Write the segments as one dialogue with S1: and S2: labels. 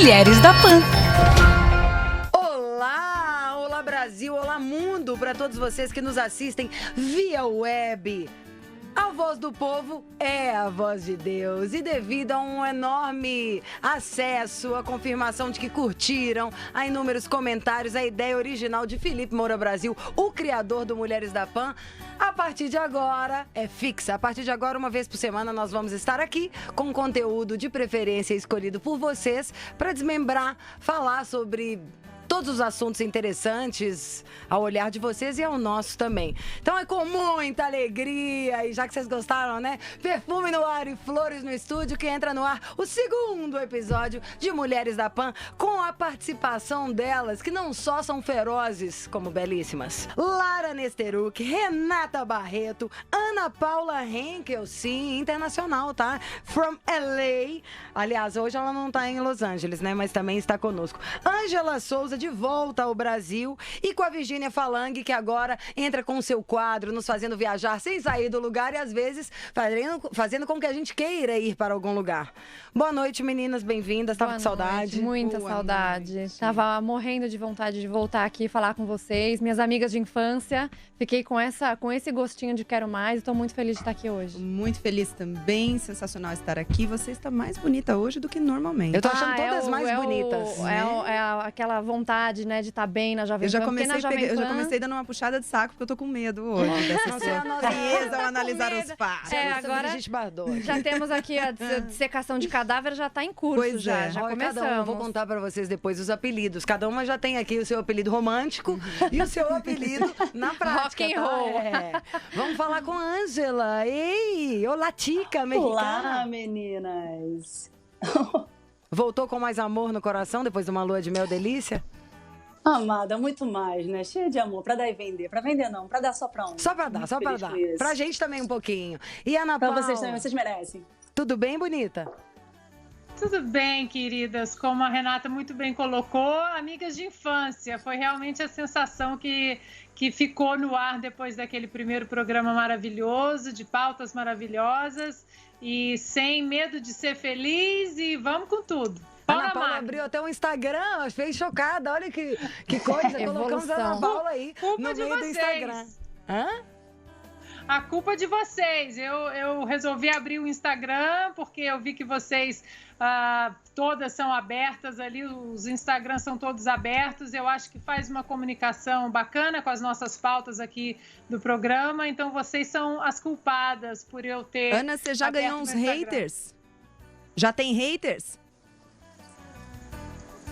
S1: Mulheres da Pan.
S2: Olá, olá Brasil, olá mundo, para todos vocês que nos assistem via web. A voz do povo é a voz de Deus e devido a um enorme acesso, a confirmação de que curtiram, a inúmeros comentários, a ideia original de Felipe Moura Brasil, o criador do Mulheres da Pan, a partir de agora é fixa. A partir de agora, uma vez por semana, nós vamos estar aqui com conteúdo de preferência escolhido por vocês para desmembrar, falar sobre todos os assuntos interessantes ao olhar de vocês e ao nosso também. Então é com muita alegria, e já que vocês gostaram, né? Perfume no ar e flores no estúdio, que entra no ar o segundo episódio de Mulheres da Pan, com a participação delas, que não só são ferozes, como belíssimas. Lara Nesteruk, Renata Barreto, Ana Paula Henkel, sim, internacional, tá? From LA. Aliás, hoje ela não tá em Los Angeles, né? Mas também está conosco. Ângela Souza, de volta ao Brasil, e com a Virgínia Falang, que agora entra com o seu quadro, nos fazendo viajar sem sair do lugar e às vezes fazendo com que a gente queira ir para algum lugar. Boa noite, meninas, bem-vindas. Tava com saudade?
S3: Muita saudade. Tava morrendo de vontade de voltar aqui e falar com vocês, minhas amigas de infância. Fiquei com esse gostinho de quero mais e tô muito feliz de estar aqui hoje.
S4: Muito feliz também, sensacional estar aqui. Você está mais bonita hoje do que normalmente.
S2: Eu tô achando todas mais bonitas.
S3: Aquela vontade, né, de estar bem na Jovem Pan.
S4: Eu já comecei dando uma puxada de saco, porque eu tô com medo hoje dessa sua frieza ao analisar os fatos.
S3: Agora já temos aqui a dissecação de cadáver, já tá em curso.
S4: Pois
S3: já
S2: começamos.
S3: começamos.
S2: Vou contar pra vocês depois os apelidos. Cada uma já tem aqui o seu apelido romântico e o seu apelido na prática.
S3: Rock and roll.
S2: Tá? Vamos falar com a Ângela. Ei, olá, tica mexicana.
S5: Olá, meninas.
S2: Voltou com mais amor no coração depois de uma lua de mel delícia?
S5: Amada, muito mais, né? Cheia de amor, pra dar e vender. Pra vender não, pra dar só pra um.
S2: Só pra dar, só pra dar. Pra gente também um pouquinho. E Ana Paula?
S5: Pra vocês também, vocês merecem.
S2: Tudo bem, bonita?
S6: Tudo bem, queridas. Como a Renata muito bem colocou, amigas de infância. Foi realmente a sensação que ficou no ar depois daquele primeiro programa maravilhoso, de pautas maravilhosas. E sem medo de ser feliz e vamos com tudo.
S2: Ana Paula abriu até um Instagram, fez chocada. Olha que coisa. Colocamos a Ana Paula aí no meio do Instagram. Hã?
S6: A culpa é de vocês. Eu resolvi abrir o Instagram porque eu vi que vocês todas são abertas ali, os Instagrams são todos abertos. Eu acho que faz uma comunicação bacana com as nossas pautas aqui do programa. Então vocês são as culpadas por eu ter...
S4: Ana, você já ganhou uns haters? Já tem haters?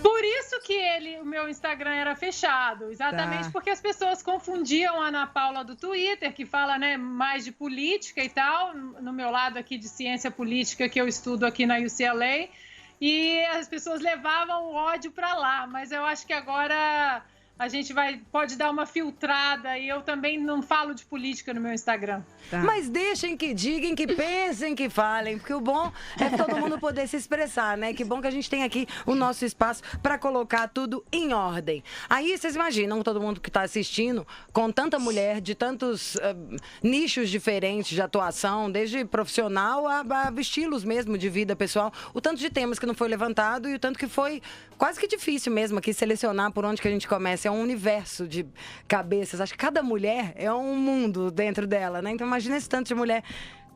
S6: Por isso que o meu Instagram era fechado, exatamente porque as pessoas confundiam a Ana Paula do Twitter, que fala, né, mais de política e tal, no meu lado aqui de ciência política que eu estudo aqui na UCLA, e as pessoas levavam o ódio para lá, mas eu acho que agora a gente pode dar uma filtrada e eu também não falo de política no meu Instagram.
S2: Tá. Mas deixem que digam, que pensem, que falem, porque o bom é todo mundo poder se expressar, né? Que bom que a gente tem aqui o nosso espaço para colocar tudo em ordem. Aí vocês imaginam todo mundo que está assistindo, com tanta mulher, de tantos nichos diferentes de atuação, desde profissional a estilos mesmo de vida pessoal, o tanto de temas que não foi levantado e o tanto que foi quase que difícil mesmo aqui selecionar por onde que a gente começa. É um universo de cabeças. Acho que cada mulher é um mundo dentro dela, né? Então imagina esse tanto de mulher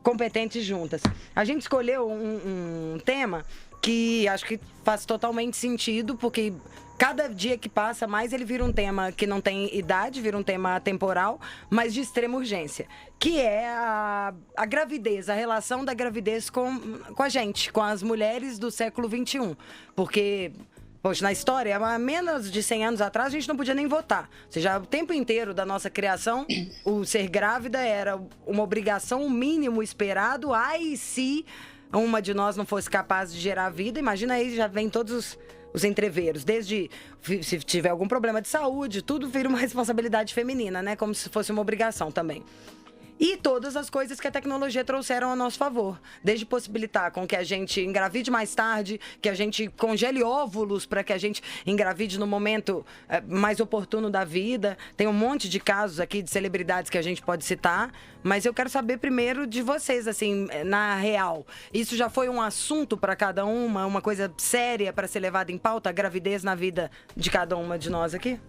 S2: competentes juntas. A gente escolheu um tema que acho que faz totalmente sentido, porque cada dia que passa mais ele vira um tema que não tem idade, vira um tema atemporal, mas de extrema urgência, que é a gravidez, a relação da gravidez com a gente, com as mulheres do século XXI. Porque... poxa, na história, há menos de 100 anos atrás, a gente não podia nem votar. Ou seja, o tempo inteiro da nossa criação, o ser grávida era uma obrigação, um mínimo esperado. Ai, se uma de nós não fosse capaz de gerar vida, imagina aí, já vem todos os entreveros. Desde se tiver algum problema de saúde, tudo vira uma responsabilidade feminina, né? Como se fosse uma obrigação também. E todas as coisas que a tecnologia trouxeram a nosso favor. Desde possibilitar com que a gente engravide mais tarde, que a gente congele óvulos para que a gente engravide no momento mais oportuno da vida. Tem um monte de casos aqui de celebridades que a gente pode citar. Mas eu quero saber primeiro de vocês, assim, na real. Isso já foi um assunto para cada uma coisa séria para ser levada em pauta? A gravidez na vida de cada uma de nós aqui?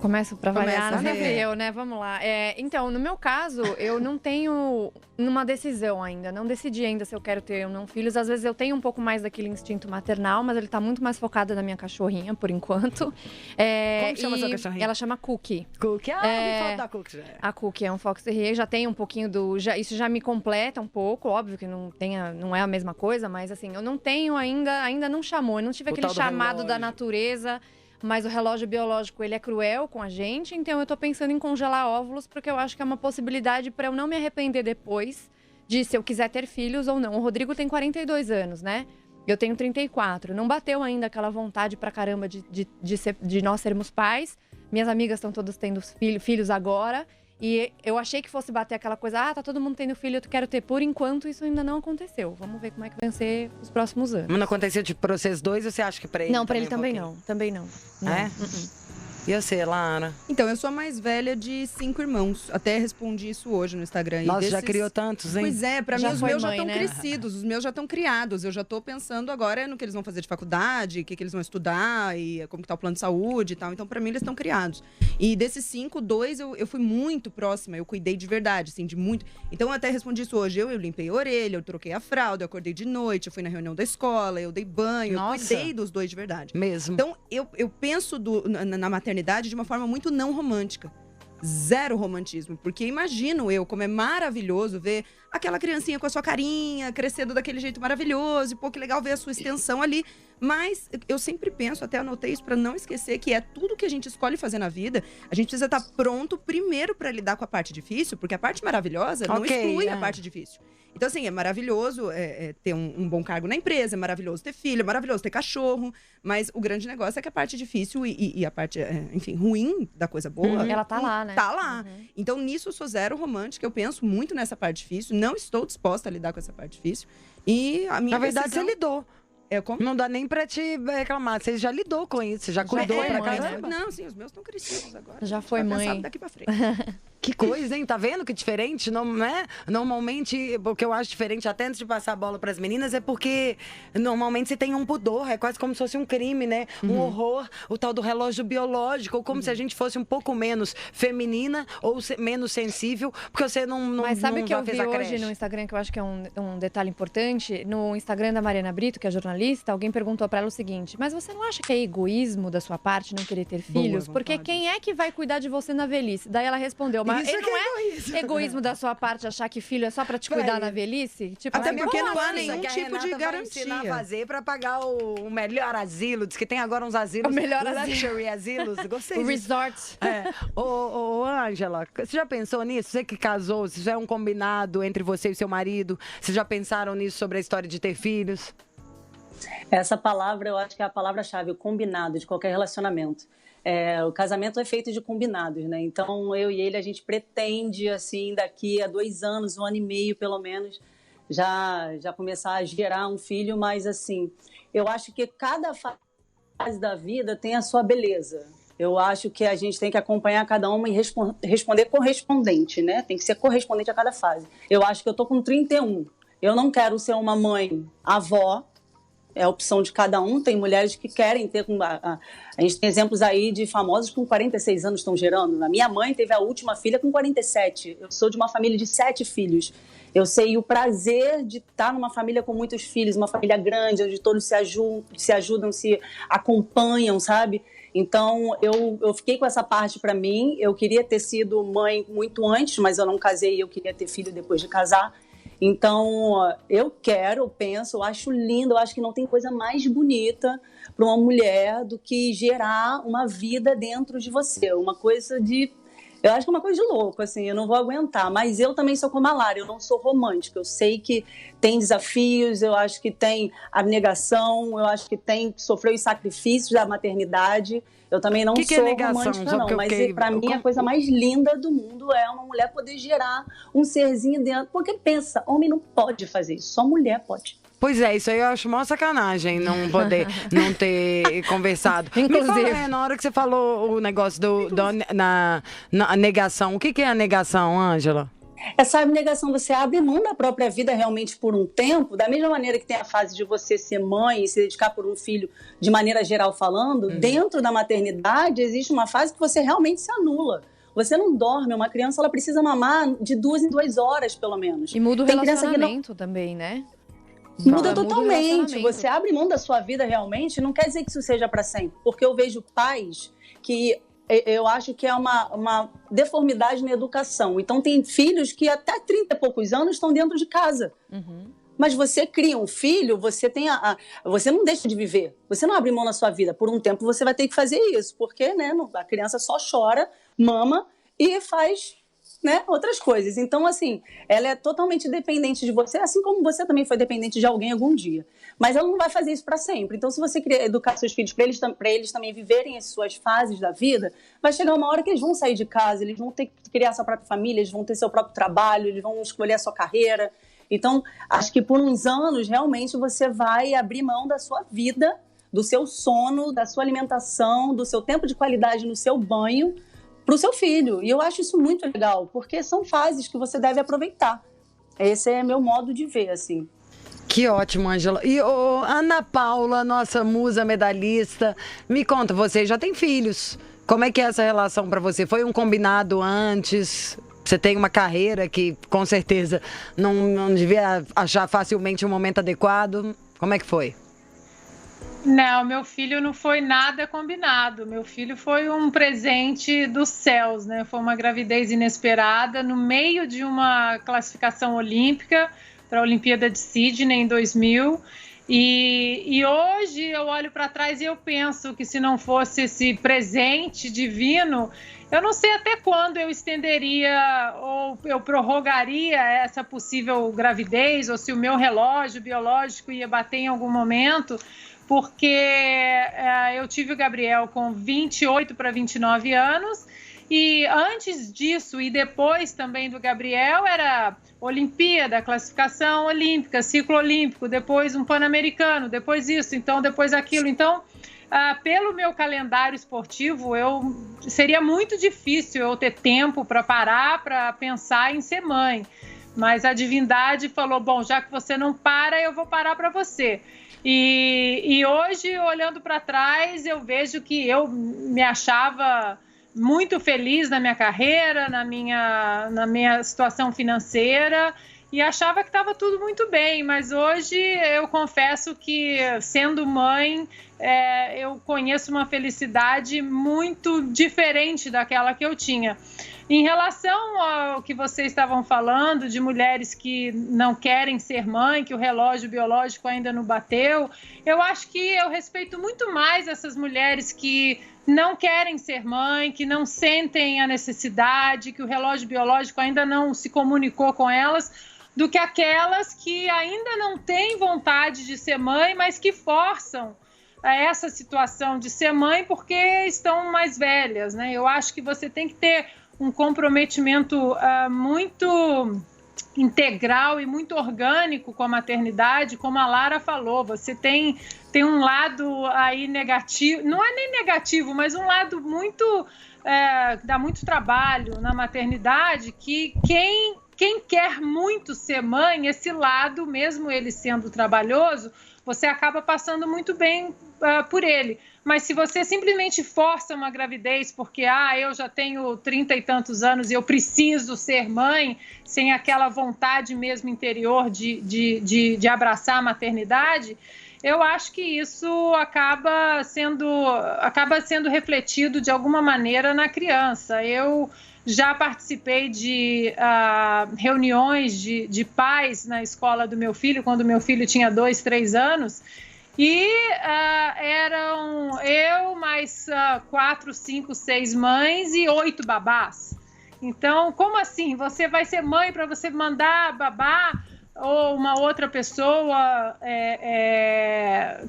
S3: Começo pra variar,
S4: Começa,
S3: sempre eu, né? Vamos lá. Então, no meu caso, eu não tenho uma decisão ainda. Não decidi ainda se eu quero ter ou não filhos. Às vezes eu tenho um pouco mais daquele instinto maternal, mas ele tá muito mais focado na minha cachorrinha, por enquanto.
S2: Como chama sua cachorrinha?
S3: Ela chama Cookie.
S2: Cookie? Me falta da Cookie.
S3: A Cookie é um Fox Terrier. Já tem um pouquinho isso já me completa um pouco. Óbvio que não é a mesma coisa, mas assim, eu não tenho ainda não chamou. Eu não tive aquele chamado da natureza. Mas o relógio biológico, ele é cruel com a gente, então eu tô pensando em congelar óvulos, porque eu acho que é uma possibilidade para eu não me arrepender depois de se eu quiser ter filhos ou não. O Rodrigo tem 42 anos, né? Eu tenho 34. Não bateu ainda aquela vontade pra caramba de nós sermos pais. Minhas amigas estão todas tendo filhos agora. E eu achei que fosse bater aquela coisa, tá todo mundo tendo filho, eu quero ter. Por enquanto, isso ainda não aconteceu. Vamos ver como é que vai ser os próximos anos.
S2: Mas não aconteceu pra vocês dois, ou você acha que pra ele?
S3: Não, pra ele também não. Também não.
S2: É? E você, Lara?
S4: Então, eu sou a mais velha de 5 irmãos. Até respondi isso hoje no Instagram.
S2: Nossa, já criou tantos, hein?
S4: Pois é, pra mim os meus já estão
S3: né?
S4: crescidos, os meus já estão criados. Eu já tô pensando agora no que eles vão fazer de faculdade, o que eles vão estudar, e como que tá o plano de saúde e tal. Então, pra mim, eles estão criados. E desses 5, 2 eu fui muito próxima, eu cuidei de verdade, assim, de muito. Então, eu até respondi isso hoje. Eu limpei a orelha, eu troquei a fralda, eu acordei de noite, eu fui na reunião da escola, eu dei banho,
S2: Nossa.
S4: eu cuidei dos 2 de verdade.
S2: Mesmo.
S4: Então, eu penso na maternidade de uma forma muito não romântica. Zero romantismo. Porque imagino eu como é maravilhoso ver aquela criancinha com a sua carinha, crescendo daquele jeito maravilhoso. E, pô, que legal ver a sua extensão ali. Mas eu sempre penso, até anotei isso pra não esquecer, que é tudo que a gente escolhe fazer na vida, a gente precisa estar pronto primeiro pra lidar com a parte difícil, porque a parte maravilhosa não exclui a parte difícil. Então, assim, é maravilhoso ter um bom cargo na empresa, é maravilhoso ter filho, é maravilhoso ter cachorro, mas o grande negócio é que a parte difícil e a parte, enfim, ruim da coisa boa...
S3: Ela tá lá, né?
S4: Tá lá. Então, nisso, eu sou zero romântica, eu penso muito nessa parte difícil, não estou disposta a lidar com essa parte difícil. E a minha
S2: Na verdade,
S4: decisão...
S2: você lidou. Não dá nem pra te reclamar. Você já lidou com isso, você já cuidou pra caramba.
S4: Não, sim, os meus estão crescidos agora.
S3: Já foi mãe.
S4: Daqui pra frente.
S2: Que coisa, hein? Tá vendo que diferente? Não é? Normalmente, o que eu acho diferente, até antes de passar a bola pras meninas, é porque normalmente você tem um pudor, é quase como se fosse um crime, né? Um horror, o tal do relógio biológico, ou como se a gente fosse um pouco menos feminina ou menos sensível, porque você não
S3: Mas sabe
S2: não
S3: que eu
S2: fez
S3: vi
S2: a
S3: hoje
S2: creche.
S3: no Instagram, que eu acho que é um detalhe importante? No Instagram da Mariana Brito, que é jornalista, alguém perguntou pra ela o seguinte: mas você não acha que é egoísmo da sua parte não querer ter filhos? Porque quem é que vai cuidar de você na velhice? Daí ela respondeu, mas
S2: Isso
S3: não é egoísmo da sua parte achar que filho é só pra te cuidar na velhice? Tipo,
S4: Até
S3: assim,
S4: porque
S3: como
S4: não há
S3: assim?
S4: nenhum
S2: que a
S4: tipo de
S2: Renata vai
S4: garantia.
S2: ensinar a fazer pra pagar o melhor asilo. Diz que tem agora uns asilos.
S3: O melhor asilo.
S2: Luxury asilos. Gostei
S3: O
S2: disso.
S3: resort.
S2: Ô, Ângela, você já pensou nisso? Você que casou, se isso é um combinado entre você e seu marido, vocês já pensaram nisso sobre a história de ter filhos?
S5: Essa palavra, eu acho que é a palavra-chave, o combinado de qualquer relacionamento. O casamento é feito de combinados, né? Então, eu e ele, a gente pretende, assim, daqui a 2 anos, 1 ano e meio, pelo menos, já começar a gerar um filho, mas, assim, eu acho que cada fase da vida tem a sua beleza. Eu acho que a gente tem que acompanhar cada uma e responder correspondente, né? Tem que ser correspondente a cada fase. Eu acho que eu tô com 31. Eu não quero ser uma mãe avó, é a opção de cada um. Tem mulheres que querem ter... A gente tem exemplos aí de famosos com 46 anos estão gerando. A minha mãe teve a última filha com 47. Eu sou de uma família de 7 filhos. Eu sei o prazer de estar numa família com muitos filhos, uma família grande, onde todos se ajudam, se acompanham, sabe? Então, eu fiquei com essa parte para mim. Eu queria ter sido mãe muito antes, mas eu não casei e eu queria ter filho depois de casar. Então, eu penso, eu acho lindo, eu acho que não tem coisa mais bonita para uma mulher do que gerar uma vida dentro de você, uma coisa de Eu acho que é uma coisa de louco, assim, eu não vou aguentar. Mas eu também sou como a Lara, eu não sou romântica. Eu sei que tem desafios, eu acho que tem abnegação, eu acho que tem sofrer os sacrifícios da maternidade. Eu também não sou romântica, não. Mas pra mim, a coisa mais linda do mundo é uma mulher poder gerar um serzinho dentro. Porque pensa, homem não pode fazer isso, só mulher pode.
S2: Pois é, isso aí eu acho mó sacanagem, não poder, não ter conversado.
S3: Inclusive.
S2: Na hora que você falou o negócio na negação, o que é a negação, Ângela?
S5: Essa abnegação, você abre mão da própria vida realmente por um tempo, da mesma maneira que tem a fase de você ser mãe e se dedicar por um filho, de maneira geral falando, dentro da maternidade existe uma fase que você realmente se anula. Você não dorme, uma criança ela precisa mamar de 2 em 2 horas, pelo menos.
S3: E muda o relacionamento também, né?
S5: Muda totalmente. Você abre mão da sua vida realmente, não quer dizer que isso seja para sempre. Porque eu vejo pais que eu acho que é uma deformidade na educação. Então tem filhos que até 30 e poucos anos estão dentro de casa. Mas você cria um filho, você tem você não deixa de viver. Você não abre mão na sua vida. Por um tempo você vai ter que fazer isso. Porque a criança só chora, mama e faz... outras coisas. Então, assim, ela é totalmente dependente de você, assim como você também foi dependente de alguém algum dia. Mas ela não vai fazer isso para sempre. Então, se você querer educar seus filhos para eles também viverem as suas fases da vida, vai chegar uma hora que eles vão sair de casa, eles vão ter que criar sua própria família, eles vão ter seu próprio trabalho, eles vão escolher a sua carreira. Então, acho que por uns anos, realmente, você vai abrir mão da sua vida, do seu sono, da sua alimentação, do seu tempo de qualidade no seu banho, para o seu filho. E eu acho isso muito legal, porque são fases que você deve aproveitar. Esse é meu modo de ver, assim.
S2: Que ótimo, Ângela. E Ana Paula, nossa musa medalhista, me conta, você já tem filhos. Como é que é essa relação para você? Foi um combinado antes? Você tem uma carreira que, com certeza, não devia achar facilmente um momento adequado. Como é que foi?
S6: Não, meu filho não foi nada combinado. Meu filho foi um presente dos céus, né? Foi uma gravidez inesperada no meio de uma classificação olímpica para a Olimpíada de Sydney em 2000. E hoje eu olho para trás e eu penso que se não fosse esse presente divino, eu não sei até quando eu estenderia ou eu prorrogaria essa possível gravidez, ou se o meu relógio biológico ia bater em algum momento, porque eu tive o Gabriel com 28 para 29 anos, e antes disso e depois também do Gabriel era Olimpíada, classificação olímpica, ciclo olímpico, depois um Pan-Americano, depois isso, então depois aquilo. Então, pelo meu calendário esportivo, seria muito difícil eu ter tempo para parar, para pensar em ser mãe. Mas a divindade falou, bom, já que você não para, eu vou parar para você. E hoje, olhando para trás, eu vejo que eu me achava muito feliz na minha carreira, na minha situação financeira, e achava que estava tudo muito bem. Mas hoje eu confesso que, sendo mãe, eu conheço uma felicidade muito diferente daquela que eu tinha. Em relação ao que vocês estavam falando, de mulheres que não querem ser mãe, que o relógio biológico ainda não bateu, eu acho que eu respeito muito mais essas mulheres que não querem ser mãe, que não sentem a necessidade, que o relógio biológico ainda não se comunicou com elas, do que aquelas que ainda não têm vontade de ser mãe, mas que forçam essa situação de ser mãe porque estão mais velhas, né? Eu acho que você tem que ter um comprometimento muito integral e muito orgânico com a maternidade, como a Lara falou. Você tem um lado aí negativo, não é nem negativo, mas um lado muito, dá muito trabalho na maternidade, que quem quer muito ser mãe, esse lado, mesmo ele sendo trabalhoso, você acaba passando muito bem por ele. Mas se você simplesmente força uma gravidez porque eu já tenho 30 e tantos anos e eu preciso ser mãe, sem aquela vontade mesmo interior de abraçar a maternidade, eu acho que isso acaba sendo refletido de alguma maneira na criança. Eu já participei de reuniões de pais na escola do meu filho, quando meu filho tinha 2, 3 anos, e eram eu mais 4, 5, 6 mães e 8 babás. Então, como assim? Você vai ser mãe para você mandar babá ou uma outra pessoa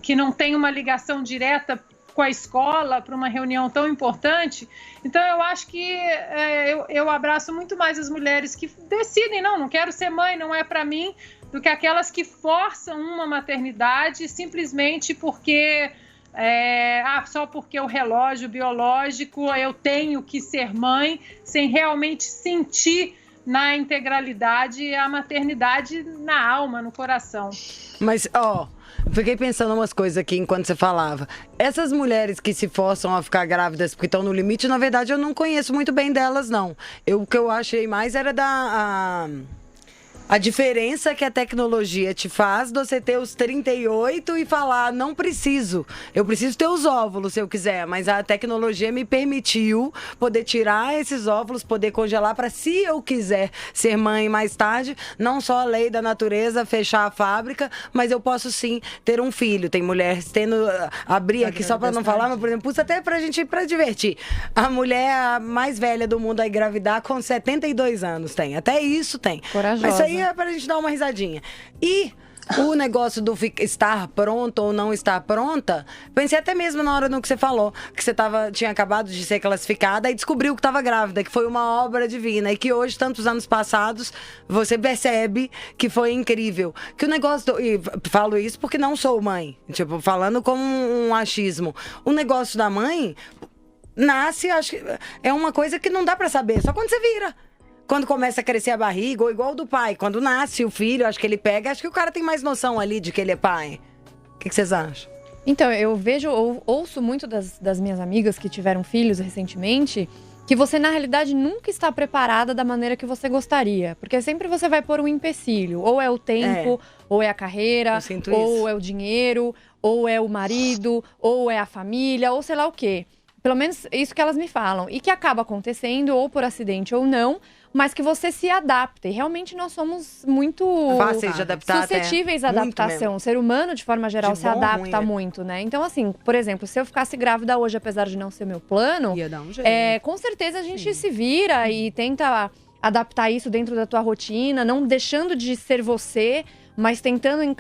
S6: que não tem uma ligação direta com a escola para uma reunião tão importante? Então, eu acho que eu abraço muito mais as mulheres que decidem, não quero ser mãe, não é para mim, do que aquelas que forçam uma maternidade simplesmente porque... só porque o relógio biológico eu tenho que ser mãe, sem realmente sentir na integralidade a maternidade na alma, no coração.
S2: Mas, fiquei pensando umas coisas aqui enquanto você falava. Essas mulheres que se forçam a ficar grávidas porque estão no limite, na verdade, eu não conheço muito bem delas, não. O que eu achei mais era a diferença que a tecnologia te faz de você ter os 38 e falar, não preciso. Eu preciso ter os óvulos se eu quiser, mas a tecnologia me permitiu poder tirar esses óvulos, poder congelar para, se eu quiser ser mãe mais tarde, não só a lei da natureza fechar a fábrica, mas eu posso sim ter um filho. Tem mulheres abrir aqui só para não falar, mas por exemplo, pus até pra gente, pra divertir. A mulher mais velha do mundo a engravidar com 72 anos tem. Até isso tem.
S3: Corajosa.
S2: Mas isso aí é pra gente dar uma risadinha. E o negócio do estar pronta ou não estar pronta, pensei até mesmo na hora no que você falou, que você tinha acabado de ser classificada e descobriu que estava grávida, que foi uma obra divina e que hoje, tantos anos passados, você percebe que foi incrível. Que o negócio e falo isso porque não sou mãe, tipo, falando como um achismo. O negócio da mãe nasce, acho que é uma coisa que não dá pra saber, só quando você vira. Quando começa a crescer a barriga, ou igual do pai. Quando nasce o filho, acho que ele pega, acho que o cara tem mais noção ali de que ele é pai. O que vocês acham?
S3: Então, eu ouço muito das minhas amigas que tiveram filhos recentemente, que você, na realidade, nunca está preparada da maneira que você gostaria. Porque sempre você vai pôr um empecilho. Ou é o tempo, ou é a carreira, ou é o dinheiro, ou é o marido, ou é a família, ou sei lá o quê. Pelo menos isso que elas me falam. E que acaba acontecendo, ou por acidente ou não, mas que você se adapta. E realmente nós somos muito
S2: fáceis de adaptar,
S3: suscetíveis à adaptação. O ser humano, de forma geral, se adapta muito, né? Então, assim, por exemplo, se eu ficasse grávida hoje, apesar de não ser meu plano,
S4: ia dar um jeito.
S3: Com certeza a gente se vira e tenta adaptar isso dentro da tua rotina, não deixando de ser você, mas tentando,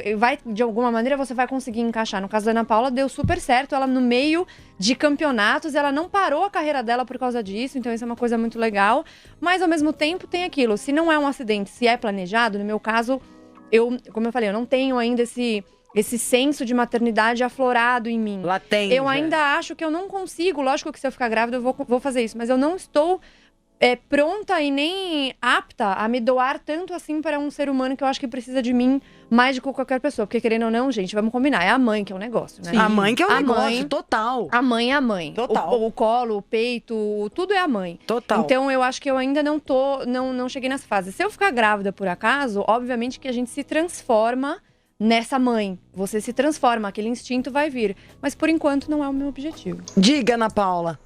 S3: de alguma maneira você vai conseguir encaixar. No caso da Ana Paula, deu super certo. Ela, no meio de campeonatos, ela não parou a carreira dela por causa disso. Então, isso é uma coisa muito legal. Mas, ao mesmo tempo, tem aquilo. Se não é um acidente, se é planejado, no meu caso, como eu falei, eu não tenho ainda esse senso de maternidade aflorado em mim.
S2: Latente.
S3: Eu ainda acho que eu não consigo. Lógico que se eu ficar grávida, eu vou fazer isso. Mas eu não estou pronta e nem apta a me doar tanto assim para um ser humano que eu acho que precisa de mim mais do que qualquer pessoa. Porque, querendo ou não, gente, vamos combinar. É a mãe que é o negócio, né?
S2: Sim. A mãe que é o negócio, total.
S3: A mãe é a mãe.
S2: Total.
S3: O colo, o peito, tudo é a mãe.
S2: Total.
S3: Então, eu acho que eu ainda não cheguei nessa fase. Se eu ficar grávida por acaso, obviamente que a gente se transforma nessa mãe. Você se transforma, aquele instinto vai vir. Mas, por enquanto, não é o meu objetivo.
S2: Diga, Ana Paula.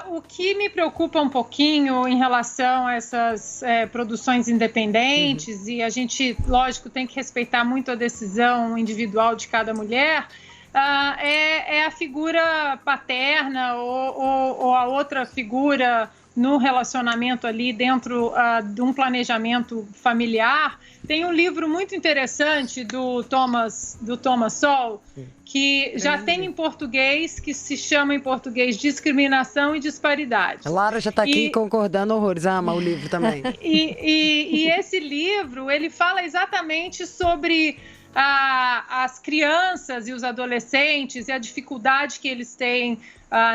S6: O que me preocupa um pouquinho em relação a essas produções independentes, e a gente, lógico, tem que respeitar muito a decisão individual de cada mulher, é a figura paterna ou a outra figura no relacionamento ali dentro de um planejamento familiar. Tem um livro muito interessante do Thomas Sowell, que já tem em português, que se chama em português Discriminação e Disparidade.
S2: A Lara já está aqui concordando horrores, ama o livro também.
S6: E esse livro, ele fala exatamente sobre as crianças e os adolescentes e a dificuldade que eles têm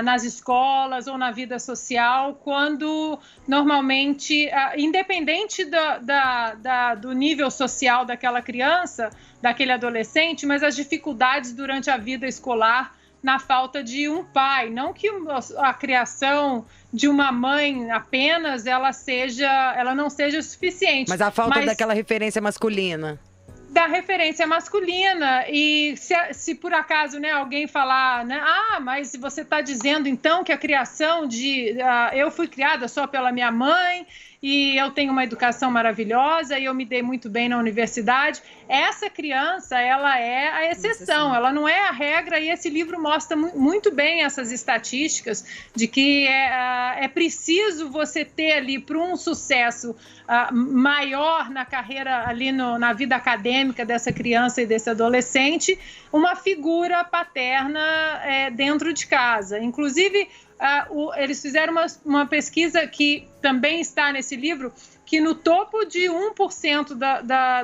S6: nas escolas ou na vida social, quando normalmente, independente do nível social daquela criança, daquele adolescente, mas as dificuldades durante a vida escolar na falta de um pai. Não que a criação de uma mãe apenas ela não seja suficiente.
S2: Mas a falta daquela referência masculina.
S6: Da referência masculina. E se por acaso, né, alguém falar, né, mas você está dizendo então que a criação eu fui criada só pela minha mãe e eu tenho uma educação maravilhosa e eu me dei muito bem na universidade. Essa criança, ela é a exceção, ela não é a regra, e esse livro mostra muito bem essas estatísticas de que é preciso você ter ali para um sucesso maior na carreira, ali na vida acadêmica dessa criança e desse adolescente, uma figura paterna dentro de casa. Inclusive, eles fizeram uma pesquisa que também está nesse livro, que no topo de 1%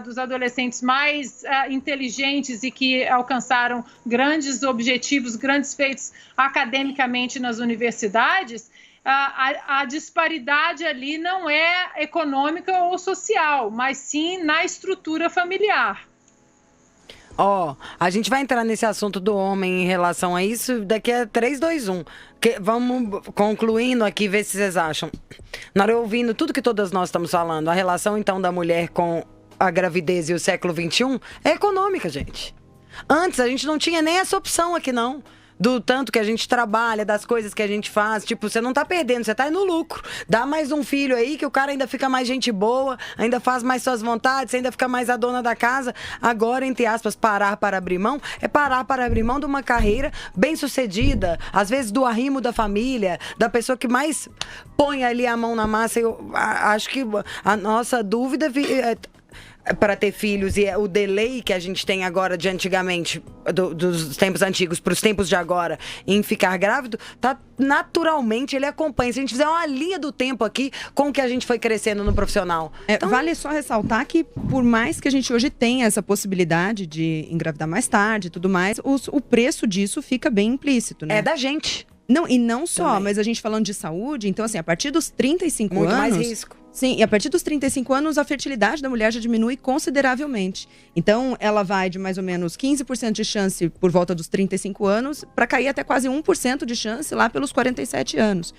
S6: dos adolescentes mais inteligentes e que alcançaram grandes objetivos, grandes feitos academicamente nas universidades, a disparidade ali não é econômica ou social, mas sim na estrutura familiar.
S2: A gente vai entrar nesse assunto do homem em relação a isso daqui a 3, 2, 1. Vamos concluindo aqui, ver se vocês acham. Na hora ouvindo tudo que todas nós estamos falando, a relação então da mulher com a gravidez e o século XXI é econômica, gente. Antes a gente não tinha nem essa opção aqui, não. Do tanto que a gente trabalha, das coisas que a gente faz. Tipo, você não tá perdendo, você tá no lucro. Dá mais um filho aí que o cara ainda fica mais gente boa, ainda faz mais suas vontades, ainda fica mais a dona da casa. Agora, entre aspas, parar para abrir mão, é parar para abrir mão de uma carreira bem-sucedida, às vezes do arrimo da família, da pessoa que mais põe ali a mão na massa. Eu acho que a nossa dúvida para ter filhos e o delay que a gente tem agora de antigamente, dos tempos antigos para os tempos de agora, em ficar grávido, tá naturalmente, ele acompanha. Se a gente fizer uma linha do tempo aqui com o que a gente foi crescendo no profissional.
S4: Então, vale só ressaltar que, por mais que a gente hoje tenha essa possibilidade de engravidar mais tarde e tudo mais, o preço disso fica bem implícito, né?
S2: É da gente.
S4: Não, e não só, também. Mas a gente falando de saúde, então assim, a partir dos 35
S2: muito
S4: anos...
S2: mais risco.
S4: Sim, e a partir dos 35 anos, a fertilidade da mulher já diminui consideravelmente. Então, ela vai de mais ou menos 15% de chance por volta dos 35 anos, para cair até quase 1% de chance lá pelos 47 anos.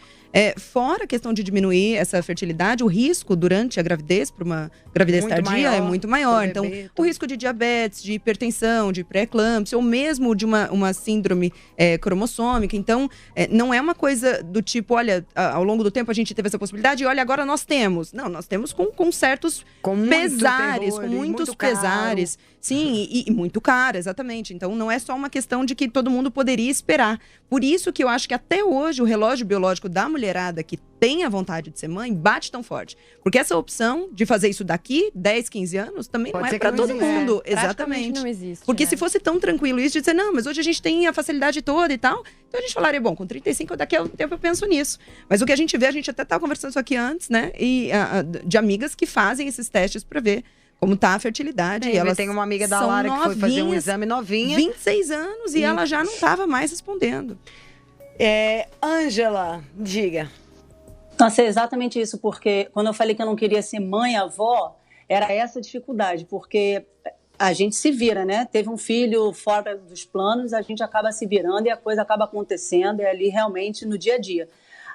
S4: Fora a questão de diminuir essa fertilidade, o risco durante a gravidez, para uma gravidez
S2: muito
S4: tardia,
S2: maior,
S4: é muito maior. Então, o risco de diabetes, de hipertensão, de pré-eclâmpsia, ou mesmo de uma síndrome cromossômica. Então, não é uma coisa do tipo, olha, ao longo do tempo a gente teve essa possibilidade e olha, agora nós temos. Não, nós temos com certos pesares, com muitos pesares. Sim, e muito caro, exatamente. Então, não é só uma questão de que todo mundo poderia esperar. Por isso que eu acho que até hoje o relógio biológico da mulherada que tem a vontade de ser mãe bate tão forte. Porque essa opção de fazer isso daqui 10, 15 anos também não é para todo mundo. Exatamente.
S3: Não existe,
S4: porque
S3: né?
S4: Se fosse tão tranquilo isso de dizer, não, mas hoje a gente tem a facilidade toda e tal, então a gente falaria, bom, com 35 daqui a um tempo eu penso nisso. Mas o que a gente vê, a gente até estava conversando isso aqui antes, né? E de amigas que fazem esses testes para ver como tá a fertilidade.
S2: Eu tenho uma amiga da Lara que foi fazer um exame novinha.
S4: 26 anos e ela já não estava mais respondendo.
S2: Ângela, diga.
S5: Nossa, é exatamente isso, porque quando eu falei que eu não queria ser mãe, avó, era essa a dificuldade, porque a gente se vira, né? Teve um filho fora dos planos, a gente acaba se virando e a coisa acaba acontecendo, ali realmente no dia a dia.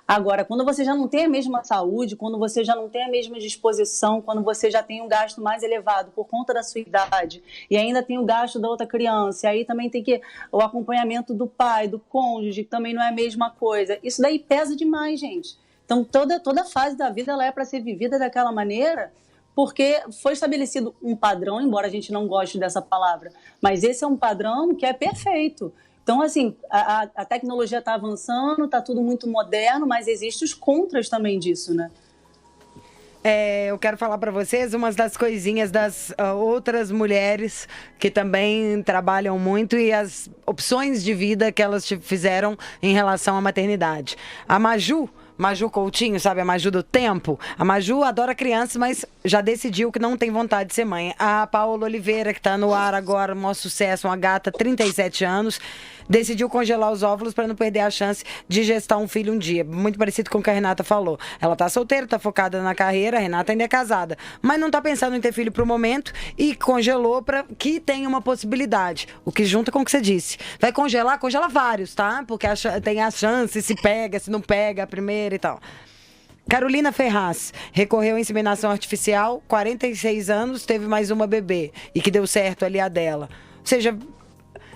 S5: Agora, quando você já não tem a mesma saúde, quando você já não tem a mesma disposição, quando você já tem um gasto mais elevado por conta da sua idade, e ainda tem o gasto da outra criança, e aí também tem o acompanhamento do pai, do cônjuge, que também não é a mesma coisa. Isso daí pesa demais, gente. Então, toda fase da vida ela é para ser vivida daquela maneira, porque foi estabelecido um padrão, embora a gente não goste dessa palavra, mas esse é um padrão que é perfeito. Então, assim, a tecnologia está avançando, está tudo muito moderno, mas existem os contras também disso, né?
S2: Eu quero falar para vocês umas das coisinhas das outras mulheres que também trabalham muito e as opções de vida que elas fizeram em relação à maternidade. A Maju Coutinho, sabe? A Maju do Tempo. A Maju adora crianças, mas já decidiu que não tem vontade de ser mãe. A Paola Oliveira, que está no ar agora, um maior sucesso, uma gata, 37 anos, decidiu congelar os óvulos para não perder a chance de gestar um filho um dia. Muito parecido com o que a Renata falou. Ela tá solteira, tá focada na carreira, a Renata ainda é casada, mas não tá pensando em ter filho pro momento e congelou para que tenha uma possibilidade. O que junta com o que você disse. Vai congelar, congela vários, tá? Porque tem a chance, se pega, se não pega a primeira e tal. Carolina Ferraz recorreu à inseminação artificial, 46 anos, teve mais uma bebê e que deu certo ali a dela. Ou seja,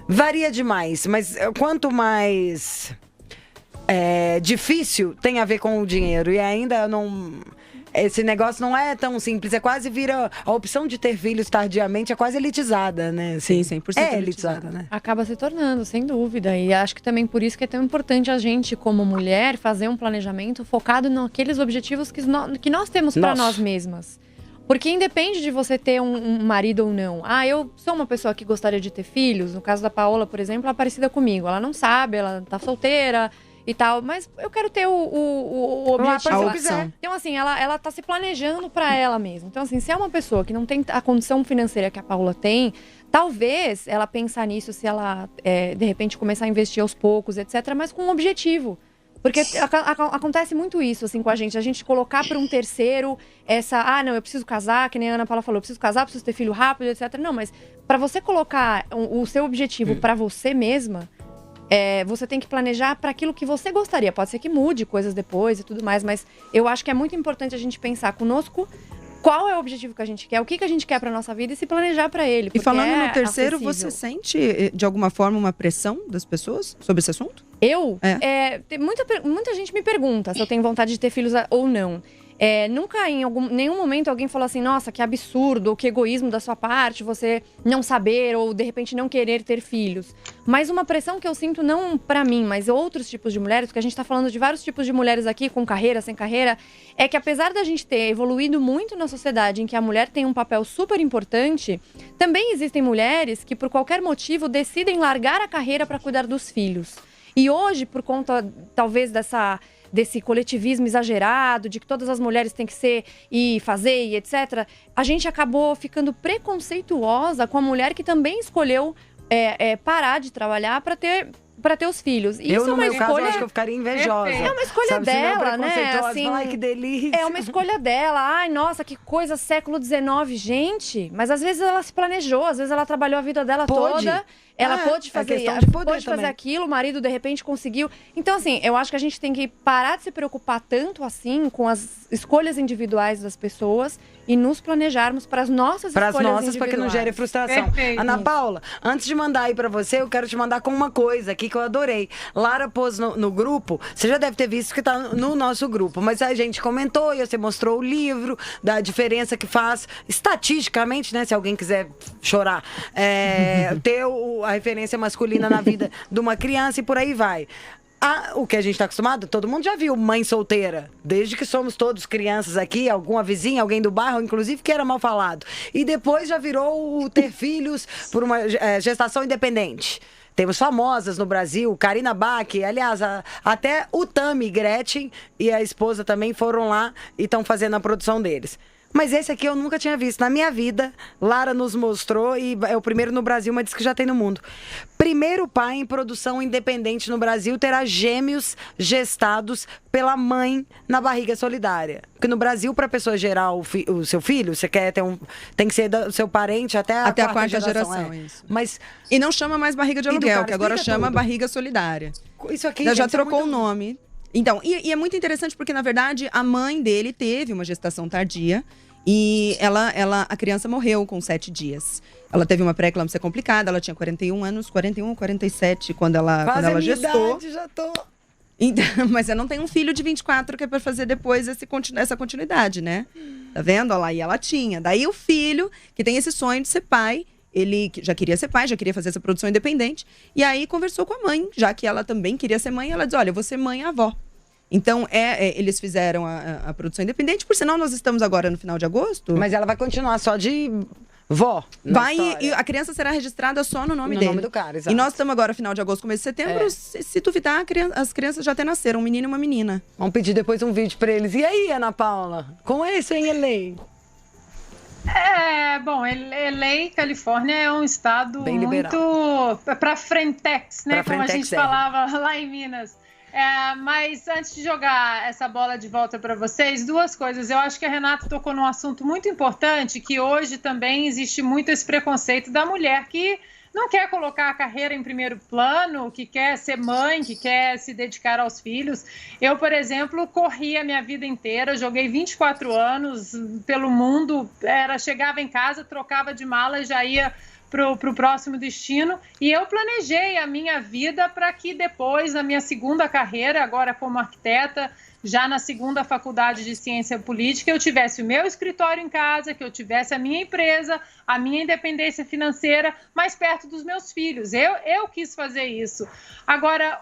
S2: varia demais, mas quanto mais difícil tem a ver com o dinheiro. E ainda não... esse negócio não é tão simples, quase vira a opção de ter filhos tardiamente, é quase elitizada, né?
S4: Sim, 100%
S2: é elitizada, né?
S3: Acaba se tornando, sem dúvida. E acho que também por isso que é tão importante a gente, como mulher, fazer um planejamento focado naqueles objetivos que nós temos para nós mesmas. Porque independe de você ter um marido ou não. Eu sou uma pessoa que gostaria de ter filhos. No caso da Paola, por exemplo, ela é parecida comigo. Ela não sabe, ela tá solteira e tal. Mas eu quero ter o objetivo. Então, assim, ela tá se planejando para ela mesma. Então, assim, se é uma pessoa que não tem a condição financeira que a Paola tem, talvez ela pensar nisso se ela, de repente, começar a investir aos poucos, etc. Mas com um objetivo. Porque acontece muito isso, assim, com a gente colocar para um terceiro não, eu preciso casar, que nem a Ana Paula falou, eu preciso casar, preciso ter filho rápido, etc. Não, mas para você colocar o seu objetivo para você mesma, você tem que planejar para aquilo que você gostaria. Pode ser que mude coisas depois e tudo mais, mas eu acho que é muito importante a gente pensar conosco qual é o objetivo que a gente quer, o que a gente quer para nossa vida e se planejar para ele.
S4: E falando no terceiro, você sente, de alguma forma, uma pressão das pessoas sobre esse assunto?
S3: Muita gente me pergunta se eu tenho vontade de ter filhos ou não. Nunca em nenhum momento alguém falou assim, nossa, que absurdo, ou que egoísmo da sua parte, você não saber ou de repente não querer ter filhos. Mas uma pressão que eu sinto não pra mim, mas outros tipos de mulheres, porque a gente tá falando de vários tipos de mulheres aqui, com carreira, sem carreira, é que apesar da gente ter evoluído muito na sociedade em que a mulher tem um papel super importante, também existem mulheres que por qualquer motivo decidem largar a carreira para cuidar dos filhos. E hoje, por conta, talvez, desse coletivismo exagerado, de que todas as mulheres têm que ser e fazer e etc., a gente acabou ficando preconceituosa com a mulher que também escolheu parar de trabalhar para ter os filhos. E isso
S2: no
S3: é uma
S2: meu
S3: escolha...
S2: caso, eu acho que eu ficaria invejosa.
S3: É uma escolha dela, né?
S2: Assim, ai, que delícia.
S3: É uma escolha dela. Ai, nossa, que coisa, século XIX, gente. Mas às vezes ela se planejou, às vezes ela trabalhou a vida dela toda. Ela pôde fazer, pôde fazer aquilo, o marido de repente conseguiu. Então, assim, eu acho que a gente tem que parar de se preocupar tanto assim com as escolhas individuais das pessoas e nos planejarmos para as nossas escolhas individuais.
S2: Para que não gere frustração.
S6: Perfeito.
S2: Ana Paula, antes de mandar aí para você, eu quero te mandar com uma coisa aqui que eu adorei. Lara pôs no grupo, você já deve ter visto que tá no nosso grupo, mas a gente comentou e você mostrou o livro da diferença que faz estatisticamente, né, se alguém quiser chorar, ter a referência masculina na vida de uma criança e por aí vai. O que a gente está acostumado, todo mundo já viu mãe solteira, desde que somos todos crianças aqui, alguma vizinha, alguém do bairro, inclusive, que era mal falado. E depois já virou o ter filhos por uma gestação independente. Temos famosas no Brasil, Karina Bach, aliás, até o Tami Gretchen e a esposa também foram lá e estão fazendo a produção deles. Mas esse aqui eu nunca tinha visto na minha vida. Lara nos mostrou e é o primeiro no Brasil, mas diz que já tem no mundo. Primeiro pai em produção independente no Brasil terá gêmeos gestados pela mãe na barriga solidária. Porque no Brasil, para a pessoa gerar o seu filho, você quer ter tem que ser do seu parente até a quarta geração.
S4: Isso.
S2: Mas,
S4: e não chama mais barriga de aluguel, que agora chama barriga solidária.
S2: Isso aqui
S4: já trocou o nome. Então, e é muito interessante porque, na verdade, a mãe dele teve uma gestação tardia e a criança morreu com 7 dias. Ela teve uma pré-eclâmpsia complicada, ela tinha 41 anos, 41 ou 47 quando ela gestou.
S2: Idade, já tô.
S4: Então, mas eu não tenho um filho de 24 que é para fazer depois essa continuidade, né? Tá vendo? Olha lá, e ela tinha. Daí o filho, que tem esse sonho de ser pai, ele já queria ser pai, já queria fazer essa produção independente. E aí conversou com a mãe, já que ela também queria ser mãe. Ela diz, olha, eu vou ser mãe e avó. Então, eles fizeram a produção independente. Por sinal, nós estamos agora no final de agosto.
S2: Mas ela vai continuar só de vó.
S4: Vai, e a criança será registrada só no nome dele.
S2: No nome do cara, exato.
S4: E nós estamos agora, final de agosto, começo de setembro. Se duvidar, as crianças já até nasceram, um menino e uma menina.
S2: Vamos pedir depois um vídeo pra eles. E aí, Ana Paula? Como é isso, hein, Elei?
S6: Bom, LA, Califórnia, é um estado
S2: bem
S6: muito
S2: liberal.
S6: Para frentex, né? Como a gente falava lá em Minas. Mas antes de jogar essa bola de volta para vocês, 2 coisas. Eu acho que a Renata tocou num assunto muito importante, que hoje também existe muito esse preconceito da mulher que não quer colocar a carreira em primeiro plano, que quer ser mãe, que quer se dedicar aos filhos. Eu, por exemplo, corri a minha vida inteira, joguei 24 anos pelo mundo, chegava em casa, trocava de mala e já ia para o próximo destino. E eu planejei a minha vida para que depois, na minha segunda carreira, agora como arquiteta, já na segunda faculdade de ciência política, eu tivesse o meu escritório em casa, que eu tivesse a minha empresa, a minha independência financeira mais perto dos meus filhos. Eu quis fazer isso. Agora,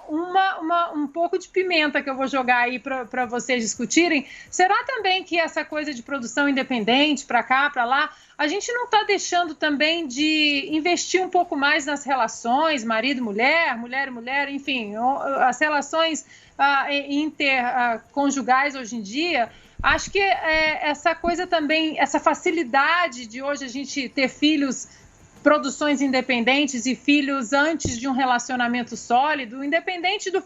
S6: um pouco de pimenta que eu vou jogar aí para vocês discutirem. Será também que essa coisa de produção independente, para cá, para lá, a gente não está deixando também de investir um pouco mais nas relações, marido, mulher, mulher e mulher, enfim, as relações interconjugais hoje em dia? Acho que essa coisa também, essa facilidade de hoje a gente ter filhos, produções independentes e filhos antes de um relacionamento sólido, independentemente do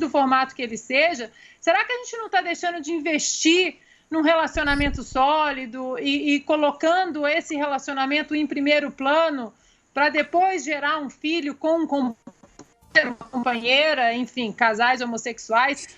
S6: formato que ele seja, será que a gente não está deixando de investir num relacionamento sólido e colocando esse relacionamento em primeiro plano para depois gerar um filho com uma companheira, enfim, casais homossexuais?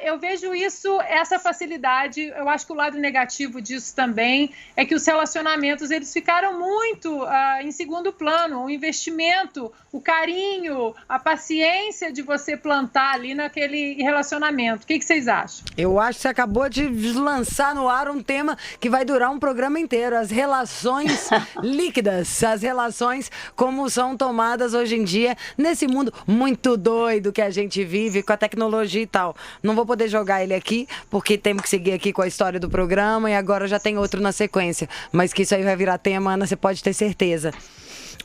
S6: Eu vejo isso, essa facilidade. Eu acho que o lado negativo disso também é que os relacionamentos, eles ficaram muito em segundo plano. O investimento, o carinho, a paciência de você plantar ali naquele relacionamento. O que vocês acham?
S2: Eu acho que você acabou de lançar no ar um tema que vai durar um programa inteiro. As relações líquidas, as relações como são tomadas hoje em dia nesse mundo muito doido que a gente vive com a tecnologia e tal. Não vou poder jogar ele aqui, porque temos que seguir aqui com a história do programa e agora já tem outro na sequência. Mas que isso aí vai virar tema, Ana, você pode ter certeza.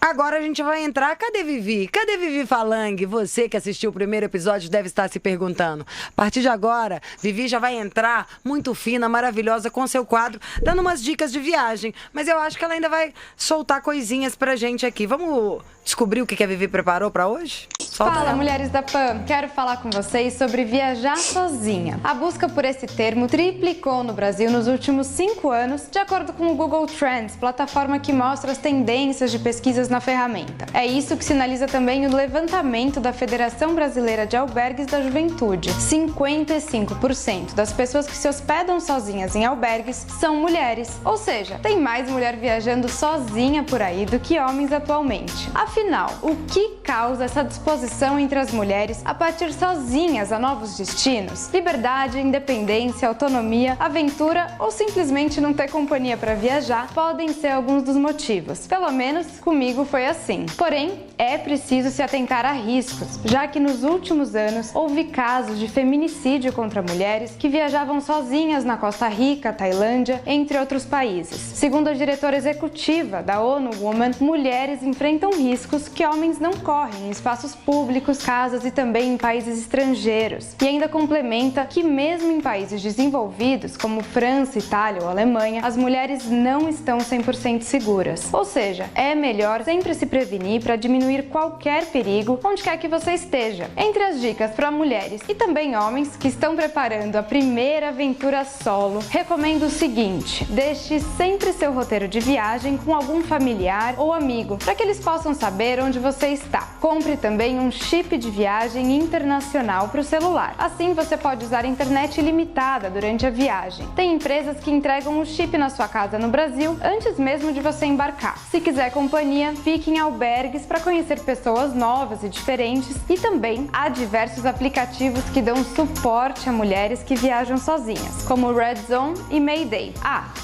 S2: Agora a gente vai entrar. Cadê Vivi? Cadê Vivi Falang? Você que assistiu o primeiro episódio deve estar se perguntando. A partir de agora, Vivi já vai entrar muito fina, maravilhosa, com seu quadro, dando umas dicas de viagem. Mas eu acho que ela ainda vai soltar coisinhas pra gente aqui. Vamos descobrir o que a Vivi preparou pra hoje?
S1: Fala, mulheres da PAN! Quero falar com vocês sobre viajar sozinha. A busca por esse termo triplicou no Brasil nos últimos 5 anos, de acordo com o Google Trends, plataforma que mostra as tendências de pesquisas na ferramenta. É isso que sinaliza também o levantamento da Federação Brasileira de Albergues da Juventude. 55% das pessoas que se hospedam sozinhas em albergues são mulheres. Ou seja, tem mais mulher viajando sozinha por aí do que homens atualmente. Afinal, o que causa essa disposição entre as mulheres a partir sozinhas a novos destinos? Liberdade, independência, autonomia, aventura ou simplesmente não ter companhia para viajar podem ser alguns dos motivos. Pelo menos comigo foi assim. Porém, é preciso se atentar a riscos, já que nos últimos anos houve casos de feminicídio contra mulheres que viajavam sozinhas na Costa Rica, Tailândia, entre outros países. Segundo a diretora executiva da ONU Women, mulheres enfrentam riscos que homens não correm em espaços públicos, casas e também em países estrangeiros. E ainda complementa que mesmo em países desenvolvidos, como França, Itália ou Alemanha, as mulheres não estão 100% seguras. Ou seja, é melhor sempre se prevenir para diminuir qualquer perigo onde quer que você esteja. Entre as dicas para mulheres e também homens que estão preparando a primeira aventura solo, recomendo o seguinte: deixe sempre seu roteiro de viagem com algum familiar ou amigo, para que eles possam saber onde você está. Compre também um chip de viagem internacional para o celular. Assim você pode usar internet ilimitada durante a viagem. Tem empresas que entregam o chip na sua casa no Brasil antes mesmo de você embarcar. Se quiser companhia, fique em albergues para conhecer pessoas novas e diferentes, e também há diversos aplicativos que dão suporte a mulheres que viajam sozinhas, como Red Zone e Mayday.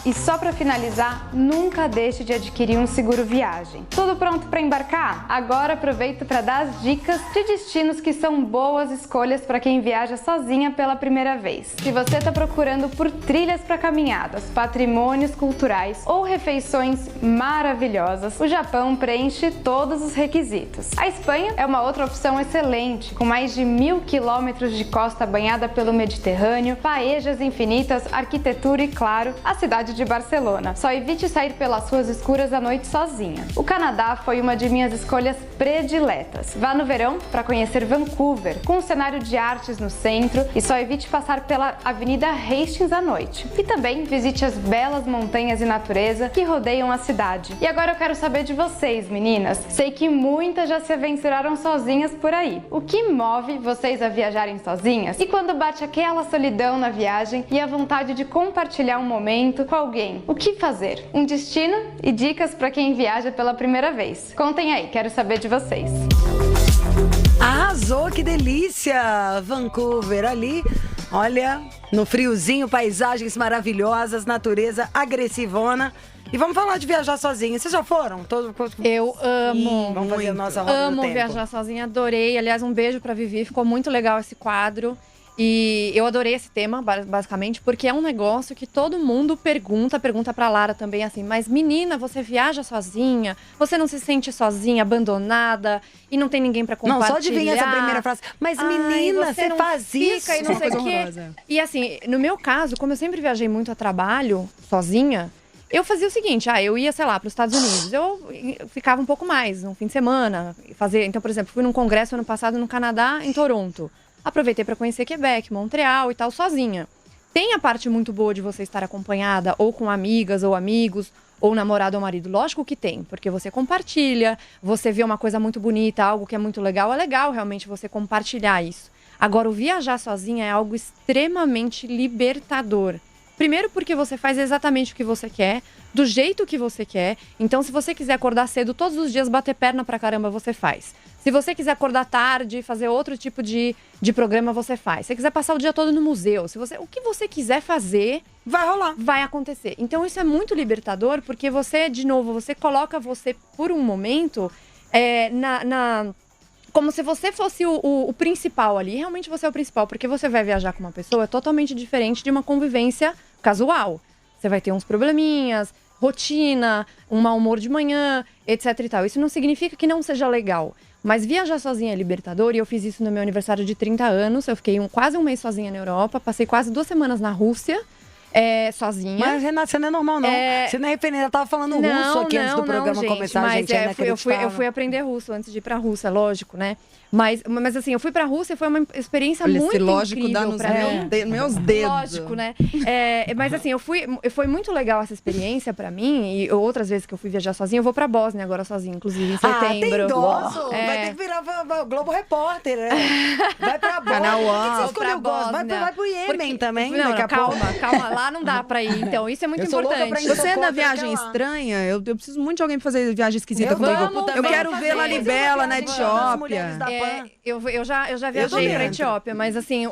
S1: E só para finalizar, nunca deixe de adquirir um seguro viagem. Tudo pronto para embarcar? Agora aproveito para dar as dicas de destinos que são boas escolhas para quem viaja sozinha pela primeira vez. Se você está procurando por trilhas para caminhadas, patrimônios culturais ou refeições maravilhosas, o Japão preenche todos os requisitos. A Espanha é uma outra opção excelente, com mais de 1.000 quilômetros de costa banhada pelo Mediterrâneo, paejas infinitas, arquitetura e, claro, a cidade de Barcelona. Só evite sair pelas ruas escuras à noite sozinha. O Canadá foi uma de minhas escolhas prediletas. Vá no verão para conhecer Vancouver, com um cenário de artes no centro, e só evite passar pela Avenida Hastings à noite. E também visite as belas montanhas e natureza que rodeiam a cidade. E agora eu quero saber de vocês, meninas. Sei que muitas já se aventuraram sozinhas por aí. O que move vocês a viajarem sozinhas? E quando bate aquela solidão na viagem e a vontade de compartilhar um momento com alguém, o que fazer? Um destino e dicas para quem viaja pela primeira vez. Contem aí, quero saber de vocês.
S2: Arrasou, que delícia! Vancouver ali, Olha, no friozinho, paisagens maravilhosas, natureza agressivona. E vamos falar de viajar sozinha. Vocês já foram?
S3: Eu amo.
S2: Vamos fazer a nossa roda do
S3: Amo
S2: tempo.
S3: viajar sozinha, adorei. Aliás, um beijo pra Vivi, ficou muito legal esse quadro. E eu adorei esse tema, basicamente, porque é um negócio que todo mundo pergunta pra Lara também, assim, mas menina, você viaja sozinha? Você não se sente sozinha, abandonada e não tem ninguém pra compartilhar?
S2: Não, só de vir essa primeira frase. Mas menina, você faz isso?
S3: E não sei o quê. E assim, no meu caso, como eu sempre viajei muito a trabalho, sozinha, eu fazia o seguinte, eu ia, sei lá, para os Estados Unidos. Eu ficava um pouco mais, um fim de semana. Então, por exemplo, fui num congresso ano passado no Canadá, em Toronto. Aproveitei para conhecer Quebec, Montreal e tal, sozinha. Tem a parte muito boa de você estar acompanhada, ou com amigas ou amigos, ou namorado ou marido. Lógico que tem, porque você compartilha, você vê uma coisa muito bonita, algo que é muito legal. É legal realmente você compartilhar isso. Agora, o viajar sozinha é algo extremamente libertador. Primeiro porque você faz exatamente o que você quer, do jeito que você quer. Então, se você quiser acordar cedo, todos os dias bater perna pra caramba, você faz. Se você quiser acordar tarde, fazer outro tipo de programa, você faz. Se você quiser passar o dia todo no museu, o que você quiser fazer,
S2: vai rolar.
S3: Vai acontecer. Então, isso é muito libertador, porque você, de novo, você coloca você por um momento como se você fosse o principal ali. Realmente você é o principal, porque você vai viajar com uma pessoa totalmente diferente de uma convivência casual. Você vai ter uns probleminhas, rotina, um mau humor de manhã, etc e tal. Isso não significa que não seja legal. Mas viajar sozinha é libertador, e eu fiz isso no meu aniversário de 30 anos. Eu fiquei quase um mês sozinha na Europa, passei quase 2 semanas na Rússia. Sozinha.
S2: Mas, Renata, você não é normal, não. Você não é referente, eu tava falando russo aqui antes do programa começar,
S3: mas
S2: gente.
S3: Eu fui aprender russo antes de ir pra Rússia, lógico, né? Mas assim, eu fui pra Rússia e foi uma experiência muito incrível pra mim.
S4: Meus dedos.
S3: Lógico, né? Mas assim, foi muito legal essa experiência pra mim. E outras vezes que eu fui viajar sozinha, eu vou pra Bósnia agora sozinha, inclusive, em setembro.
S2: Tem dó. Vai ter que virar Globo Repórter, né? Vai pra Bósnia.
S4: Canal
S2: Por que você escolheu Bósnia? Vai pro Iêmen também,
S3: não, calma. Lá não dá pra ir. Então, isso é muito importante.
S4: Você é da viagem estranha? Eu preciso muito de alguém pra fazer viagem esquisita comigo. Eu quero ver Lalibela na Etiópia.
S3: Eu já viajei pra Etiópia, mas assim,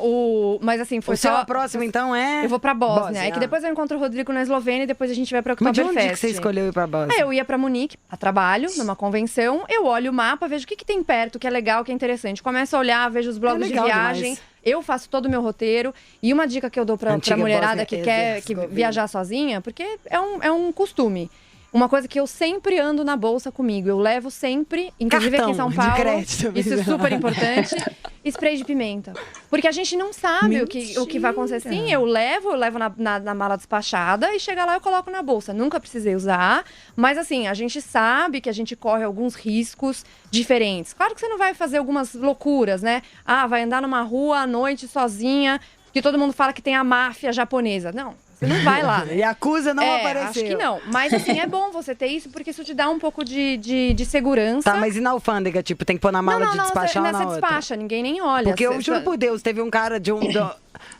S3: foi
S2: só... a próxima, então,
S3: Eu vou pra Bósnia. É que depois eu encontro o Rodrigo na Eslovênia e depois a gente vai pra Oktoberfest.
S2: Mas de onde que você escolheu ir pra Bósnia?
S3: Eu ia pra Munique, a trabalho, numa convenção. Eu olho o mapa, vejo o que tem perto, que é legal, que é interessante. Começo a olhar, vejo os blogs de viagem. Demais. Eu faço todo o meu roteiro. E uma dica que eu dou pra mulherada que quer viajar sozinha, porque é um costume. Uma coisa que eu sempre ando na bolsa comigo. Eu levo sempre, inclusive aqui em São Paulo. Isso é super importante. Spray de pimenta. Porque a gente não sabe o que vai acontecer. Sim, eu levo na mala despachada e chega lá eu coloco na bolsa. Nunca precisei usar. Mas assim, a gente sabe que a gente corre alguns riscos diferentes. Claro que você não vai fazer algumas loucuras, né? Vai andar numa rua à noite sozinha, porque todo mundo fala que tem a máfia japonesa. Não. Você não vai lá.
S2: E a Yakuza não apareceu.
S3: Acho que não. Mas assim, é bom você ter isso, porque isso te dá um pouco de segurança.
S2: Tá, mas e na alfândega? Tipo, tem que pôr na mala de despachar ou na outra?
S3: Você despacha, ninguém nem olha.
S2: Porque eu juro por Deus, teve um cara de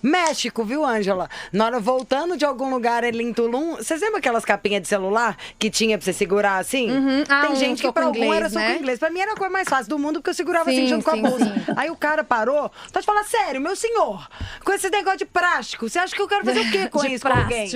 S2: México, viu, Ângela? Na hora voltando de algum lugar ali em Tulum, vocês lembram aquelas capinhas de celular que tinha pra você segurar assim? Tem gente que pra algum era soco inglês. Pra mim era a coisa mais fácil do mundo, porque eu segurava assim junto com a bolsa. Aí o cara parou. Tô te falando sério, meu senhor, com esse negócio de plástico, você acha que eu quero fazer o quê com isso com alguém?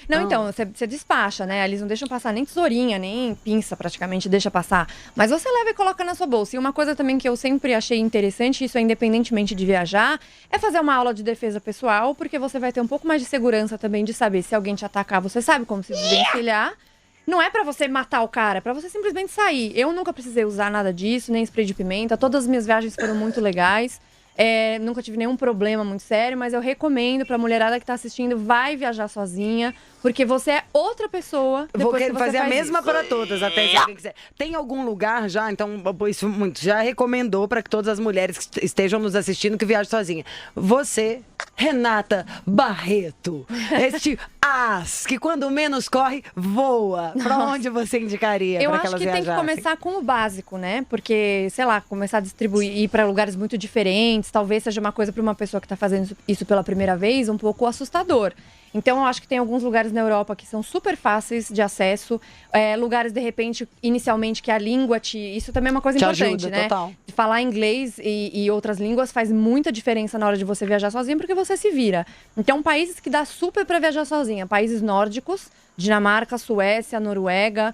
S3: Não, então, você despacha, né? Eles não deixam passar nem tesourinha, nem pinça praticamente, deixa passar. Mas você leva e coloca na sua bolsa. E uma coisa também que eu sempre achei interessante, isso é independentemente de viajar, é fazer uma aula de defesa pessoal, porque você vai ter um pouco mais de segurança também de saber se alguém te atacar, você sabe como se desvencilhar. Não é pra você matar o cara, é pra você simplesmente sair. Eu nunca precisei usar nada disso, nem spray de pimenta. Todas as minhas viagens foram muito legais. Nunca tive nenhum problema muito sério, mas eu recomendo pra mulherada que tá assistindo, vai viajar sozinha, porque você é outra pessoa.
S2: Vou querer fazer a mesma para todas, até se alguém quiser. Tem algum lugar já, então, isso muito, já recomendou para que todas as mulheres que estejam nos assistindo que viajem sozinha. Você, Renata Barreto, este as que quando menos corre, voa. Pra onde você indicaria para que elas viajassem?
S3: Eu acho que tem que começar com o básico, né? Porque, sei lá, começar a distribuir, ir para lugares muito diferentes, talvez seja uma coisa para uma pessoa que está fazendo isso pela primeira vez um pouco assustador. Então, eu acho que tem alguns lugares na Europa que são super fáceis de acesso. Lugares, de repente, inicialmente, que a língua Isso também é uma coisa importante,
S2: ajuda,
S3: né?
S2: total.
S3: Falar inglês e outras línguas faz muita diferença na hora de você viajar sozinha, porque você se vira. Então, países que dá super pra viajar sozinha. Países nórdicos, Dinamarca, Suécia, Noruega.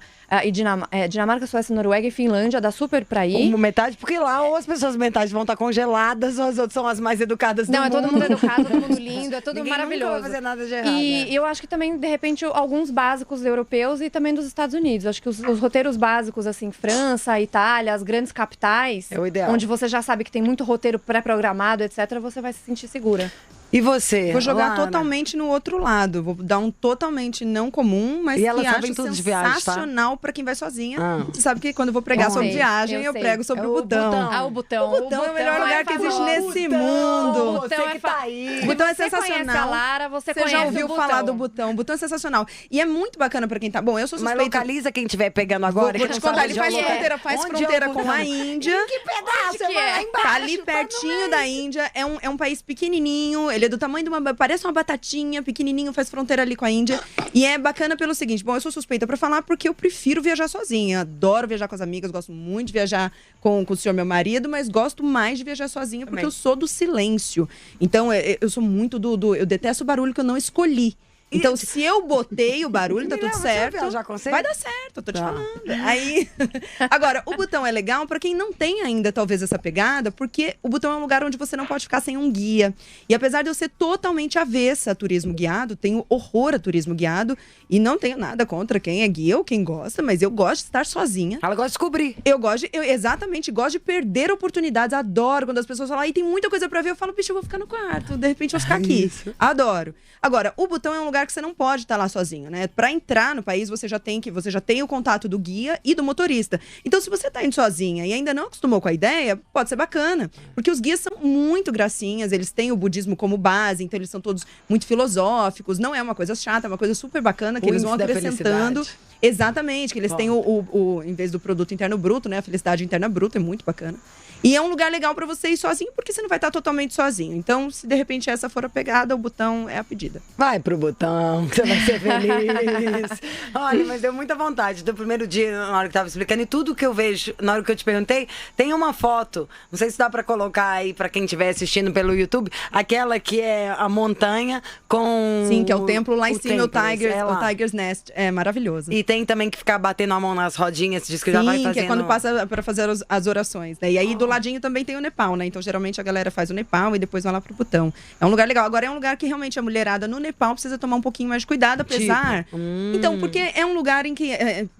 S3: Dinamarca, Suécia, Noruega e Finlândia dá super pra ir.
S2: Metade, porque lá ou as pessoas metade vão estar congeladas ou as outras são as mais educadas do mundo.
S3: Não, é todo mundo educado, todo mundo lindo, é tudo
S2: Ninguém
S3: maravilhoso.
S2: nunca vai fazer nada de errado.
S3: E eu acho que também, de repente, alguns básicos europeus e também dos Estados Unidos. Acho que os roteiros básicos, assim, França, Itália, as grandes capitais,
S2: é o ideal.
S3: Onde você já sabe que tem muito roteiro pré-programado, etc., você vai se sentir segura.
S2: E você?
S4: Vou jogar
S2: Lara?
S4: totalmente no outro lado. Vou dar um totalmente não comum, mas
S2: E elas
S4: que
S2: sabem
S4: acho
S2: tudo de viagem, tá?
S4: sensacional pra quem vai sozinha. Você sabe que quando eu vou pregar sobre viagem, eu prego sobre o Butão.
S3: O Butão.
S4: O Butão é o melhor lugar que existe nesse mundo.
S2: Você que tá aí.
S4: O Butão é
S3: Você
S4: sensacional.
S3: conhece a Lara, você
S4: já
S3: conhece
S4: ouviu
S3: o
S4: falar
S3: Butão.
S4: do Butão. O Butão é sensacional. E é muito bacana pra quem tá... Bom, eu sou
S2: Mas
S4: suspeita...
S2: localiza quem estiver pegando agora.
S4: Vou
S2: que
S4: te
S2: não
S4: contar,
S2: sabe
S4: ele faz
S2: onde é.
S4: fronteira,
S2: Onde
S4: fronteira
S2: é o
S4: com
S2: Butão?
S4: a Índia.
S2: Que pedaço?
S3: Onde que é?
S2: Lá embaixo,
S4: Tá ali pertinho da Índia. É um país pequenininho. Ele é do tamanho de parece uma batatinha, pequenininho, faz fronteira ali com a Índia. E é bacana pelo seguinte, bom, eu sou suspeita pra falar porque eu prefiro viajar sozinha. Adoro viajar com as amigas, gosto muito de viajar com o senhor meu marido, mas gosto mais de viajar sozinha porque eu sou do silêncio. Então, eu sou muito eu detesto o barulho que eu não escolhi. Então, se eu botei o barulho, tá tudo certo. Vai dar certo, eu tô te falando. Aí, agora, o Butão é legal pra quem não tem ainda, talvez, essa pegada, porque o Butão é um lugar onde você não pode ficar sem um guia. E apesar de eu ser totalmente avessa a turismo guiado, tenho horror a turismo guiado e não tenho nada contra quem é guia ou quem gosta, mas eu gosto de estar sozinha.
S2: Ela gosta de descobrir.
S4: Eu exatamente gosto de perder oportunidades. Adoro quando as pessoas falam, tem muita coisa pra ver. Eu falo, bicho, eu vou ficar no quarto, de repente eu vou ficar aqui. Adoro. Agora, o Butão é um lugar que você não pode estar lá sozinho, né? Pra entrar no país, você já tem o contato do guia e do motorista. Então, se você tá indo sozinha e ainda não acostumou com a ideia, pode ser bacana. Porque os guias são muito gracinhas, eles têm o budismo como base, então eles são todos muito filosóficos. Não é uma coisa chata, é uma coisa super bacana que eles vão acrescentando. Exatamente, que eles têm em vez do produto interno bruto, né? A felicidade interna bruta é muito bacana. E é um lugar legal pra você ir sozinho, porque você não vai estar totalmente sozinho. Então, se de repente essa for a pegada, o Butão é a pedida.
S2: Vai pro Butão, que você vai ser feliz. Olha, mas deu muita vontade. Do primeiro dia, na hora que tava explicando, e tudo que eu vejo, na hora que eu te perguntei, tem uma foto. Não sei se dá pra colocar aí pra quem estiver assistindo pelo YouTube, aquela que é a montanha com...
S4: Sim, que é o templo lá em cima, o
S2: Tiger's
S4: Nest. É maravilhoso.
S2: E tem também que ficar batendo a mão nas rodinhas, diz que já vai fazendo...
S4: que é quando passa pra fazer as orações, né? E aí, do ladinho também tem o Nepal, né? Então, geralmente, a galera faz o Nepal e depois vai lá pro Butão. É um lugar legal. Agora, é um lugar que realmente a mulherada no Nepal precisa tomar um pouquinho mais de cuidado, apesar... Então, porque é um lugar em que...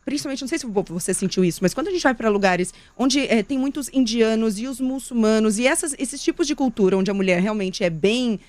S4: principalmente, não sei se você sentiu isso, mas quando a gente vai pra lugares onde tem muitos indianos e os muçulmanos e esses tipos de cultura, onde a mulher realmente é bem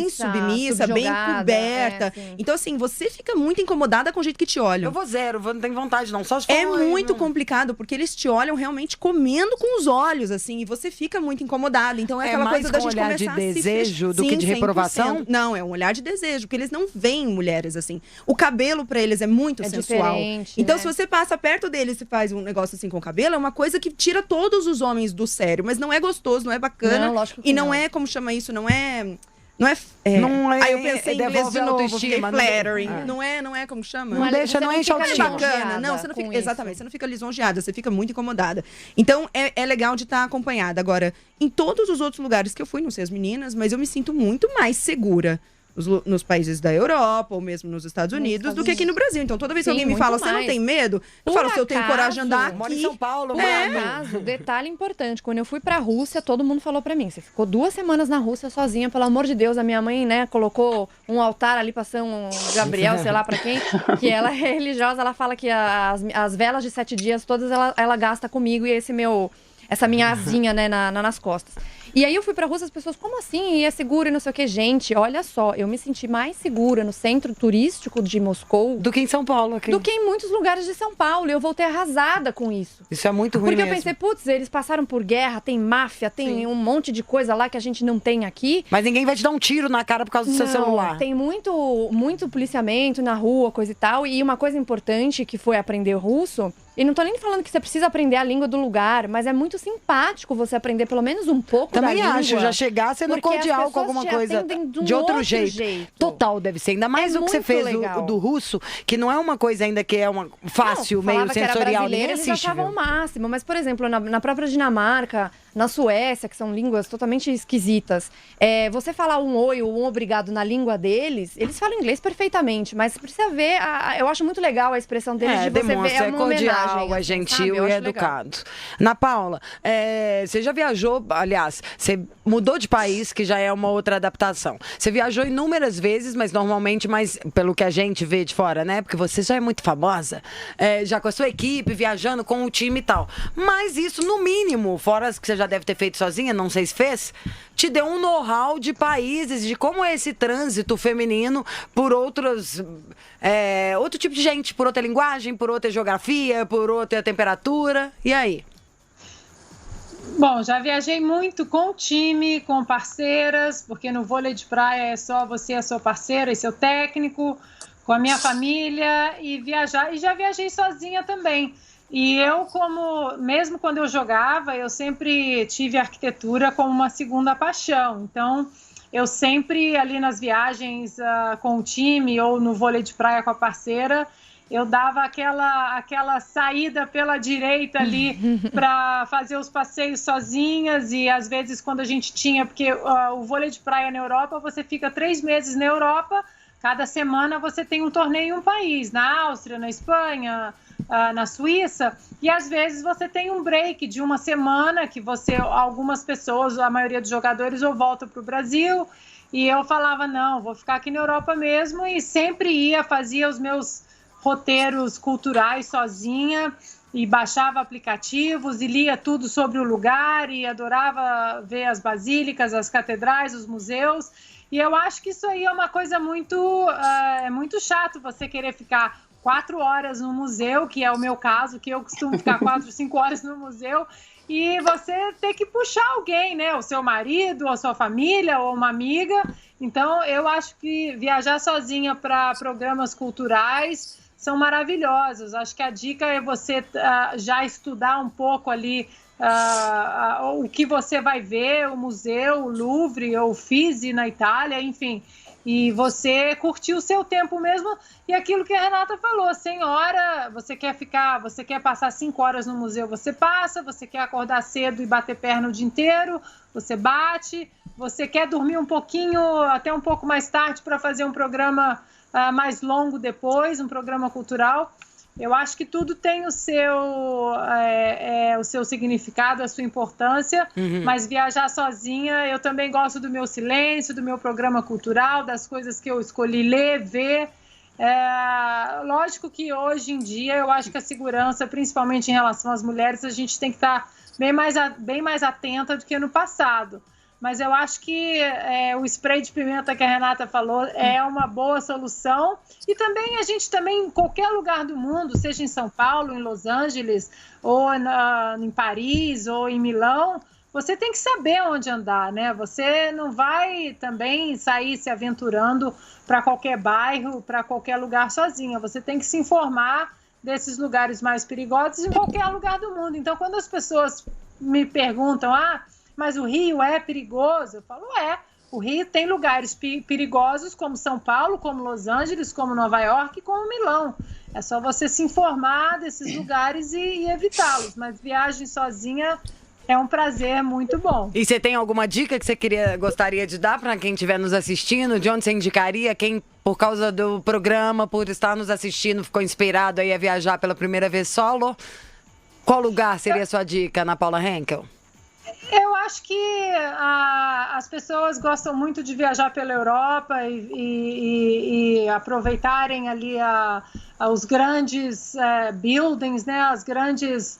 S4: submissa, bem coberta. Então, assim, você fica muito incomodada com o jeito que te olham.
S2: Eu vou zero, não tenho vontade não, só se for...
S4: É muito complicado, porque eles te olham realmente comendo com os olhos, assim, e você fica muito incomodada. Então, é aquela coisa da gente começar a se...
S2: É mais com olhar de desejo do que de reprovação?
S4: 100%. Não, é um olhar de desejo, porque eles não veem mulheres assim. O cabelo, pra eles, é muito sensual. Então, se você passa perto deles e faz um negócio assim com o cabelo, é uma coisa que tira todos os homens do sério. Mas não é gostoso, não é bacana.
S3: Não, lógico que
S4: e não é, como chama isso, não é... Aí eu pensei em inglês de novo, fiquei flattering. Não é como chama?
S2: Não enche a autoestima.
S4: Bacana. Não, você não fica... Exatamente, você não fica lisonjeada, você fica muito incomodada. Então, é legal de estar acompanhada. Agora, em todos os outros lugares que eu fui, não sei as meninas, mas eu me sinto muito mais segura nos países da Europa ou mesmo nos Estados Unidos do que aqui no Brasil. Então, toda vez que alguém me fala, você não tem medo? Eu falo, se eu tenho coragem de andar aqui...
S2: Moro em São Paulo,
S3: Por acaso, detalhe importante, quando eu fui pra Rússia, todo mundo falou pra mim, você ficou 2 semanas na Rússia sozinha, pelo amor de Deus, a minha mãe, né, colocou um altar ali pra São Gabriel, sei lá pra quem, que ela é religiosa, ela fala que as velas de 7 dias, todas ela gasta comigo e essa minha asinha, né, nas costas. E aí eu fui pra Rússia, as pessoas, como assim? E é seguro e não sei o que. Gente, olha só, eu me senti mais segura no centro turístico de Moscou...
S2: Do que em São Paulo. Aqui.
S3: Do que em muitos lugares de São Paulo. E eu voltei arrasada com isso.
S2: Isso é muito ruim
S3: Porque
S2: mesmo.
S3: eu pensei, putz, eles passaram por guerra, tem máfia, tem um monte de coisa lá que a gente não tem aqui.
S2: Mas ninguém vai te dar um tiro na cara por causa do seu celular.
S3: Tem muito policiamento na rua, coisa e tal. E uma coisa importante que foi aprender russo... E não tô nem falando que você precisa aprender a língua do lugar, mas é muito simpático você aprender pelo menos um pouco
S2: também
S3: da língua.
S2: Também acho, já chegar sendo cordial com alguma coisa de outro jeito. Total, deve ser. Ainda mais o que você fez do russo, que não é uma coisa ainda que é uma fácil, meio sensorial.
S3: Eles achavam o máximo. Mas, por exemplo, na própria Dinamarca, na Suécia, que são línguas totalmente esquisitas, você falar um oi ou um obrigado na língua deles, eles falam inglês perfeitamente, mas precisa ver, eu acho muito legal a expressão deles de você ver, é uma homenagem.
S2: É gentil e educado. Ana Paula, você já viajou, aliás, você mudou de país, que já é uma outra adaptação. Você viajou inúmeras vezes, mas normalmente mais pelo que a gente vê de fora, né? Porque você já é muito famosa, já com a sua equipe, viajando com o time e tal. Mas isso, no mínimo, fora as que você já deve ter feito sozinha, não sei se fez, te deu um know-how de países, de como é esse trânsito feminino por outros... outro tipo de gente, por outra linguagem, por outra geografia, por outra temperatura. E aí?
S6: Bom, já viajei muito com o time, com parceiras, porque no vôlei de praia é só você, a sua parceira e seu técnico, com a minha família e já viajei sozinha também. E eu, mesmo quando eu jogava, eu sempre tive a arquitetura como uma segunda paixão. Então, eu sempre ali nas viagens com o time ou no vôlei de praia com a parceira, eu dava aquela saída pela direita ali para fazer os passeios sozinhas. E às vezes quando a gente tinha, porque o vôlei de praia na Europa, você fica 3 meses na Europa, cada semana você tem um torneio em um país, na Áustria, na Espanha, na Suíça, e às vezes você tem um break de uma semana que algumas pessoas, a maioria dos jogadores, ou voltam para o Brasil, e eu falava, não, vou ficar aqui na Europa mesmo, e sempre fazia os meus roteiros culturais sozinha, e baixava aplicativos, e lia tudo sobre o lugar, e adorava ver as basílicas, as catedrais, os museus, e eu acho que isso aí é uma coisa muito chato, você querer ficar 4 horas no museu, que é o meu caso, que eu costumo ficar 4, 5 horas no museu, e você ter que puxar alguém, né? O seu marido, ou a sua família, ou uma amiga. Então, eu acho que viajar sozinha para programas culturais são maravilhosos. Acho que a dica é você já estudar um pouco ali o que você vai ver, o museu, o Louvre, ou o Uffizi na Itália, enfim... E você curtir o seu tempo mesmo. E aquilo que a Renata falou, sem hora, você quer passar 5 horas no museu, você passa, você quer acordar cedo e bater perna o dia inteiro, você bate, você quer dormir um pouquinho, até um pouco mais tarde para fazer um programa mais longo depois, um programa cultural. Eu acho que tudo tem o seu significado, a sua importância, mas viajar sozinha, eu também gosto do meu silêncio, do meu programa cultural, das coisas que eu escolhi ler, ver. Lógico que hoje em dia eu acho que a segurança, principalmente em relação às mulheres, a gente tem que estar bem mais atenta do que no passado. Mas eu acho que o spray de pimenta que a Renata falou é uma boa solução. E também a gente em qualquer lugar do mundo, seja em São Paulo, em Los Angeles, ou em Paris, ou em Milão, você tem que saber onde andar, né? Você não vai também sair se aventurando para qualquer bairro, para qualquer lugar sozinha. Você tem que se informar desses lugares mais perigosos em qualquer lugar do mundo. Então, quando as pessoas me perguntam, mas o Rio é perigoso? Eu falo, o Rio tem lugares perigosos como São Paulo, como Los Angeles, como Nova York e como Milão. É só você se informar desses lugares e evitá-los. Mas viagem sozinha é um prazer muito bom.
S2: E você tem alguma dica que você gostaria de dar para quem estiver nos assistindo? De onde você indicaria? Quem, por causa do programa, por estar nos assistindo, ficou inspirado aí a viajar pela primeira vez solo? Qual lugar seria a sua dica, Ana Paula Henkel?
S6: Eu acho que as pessoas gostam muito de viajar pela Europa e aproveitarem ali os grandes buildings, né? Os grandes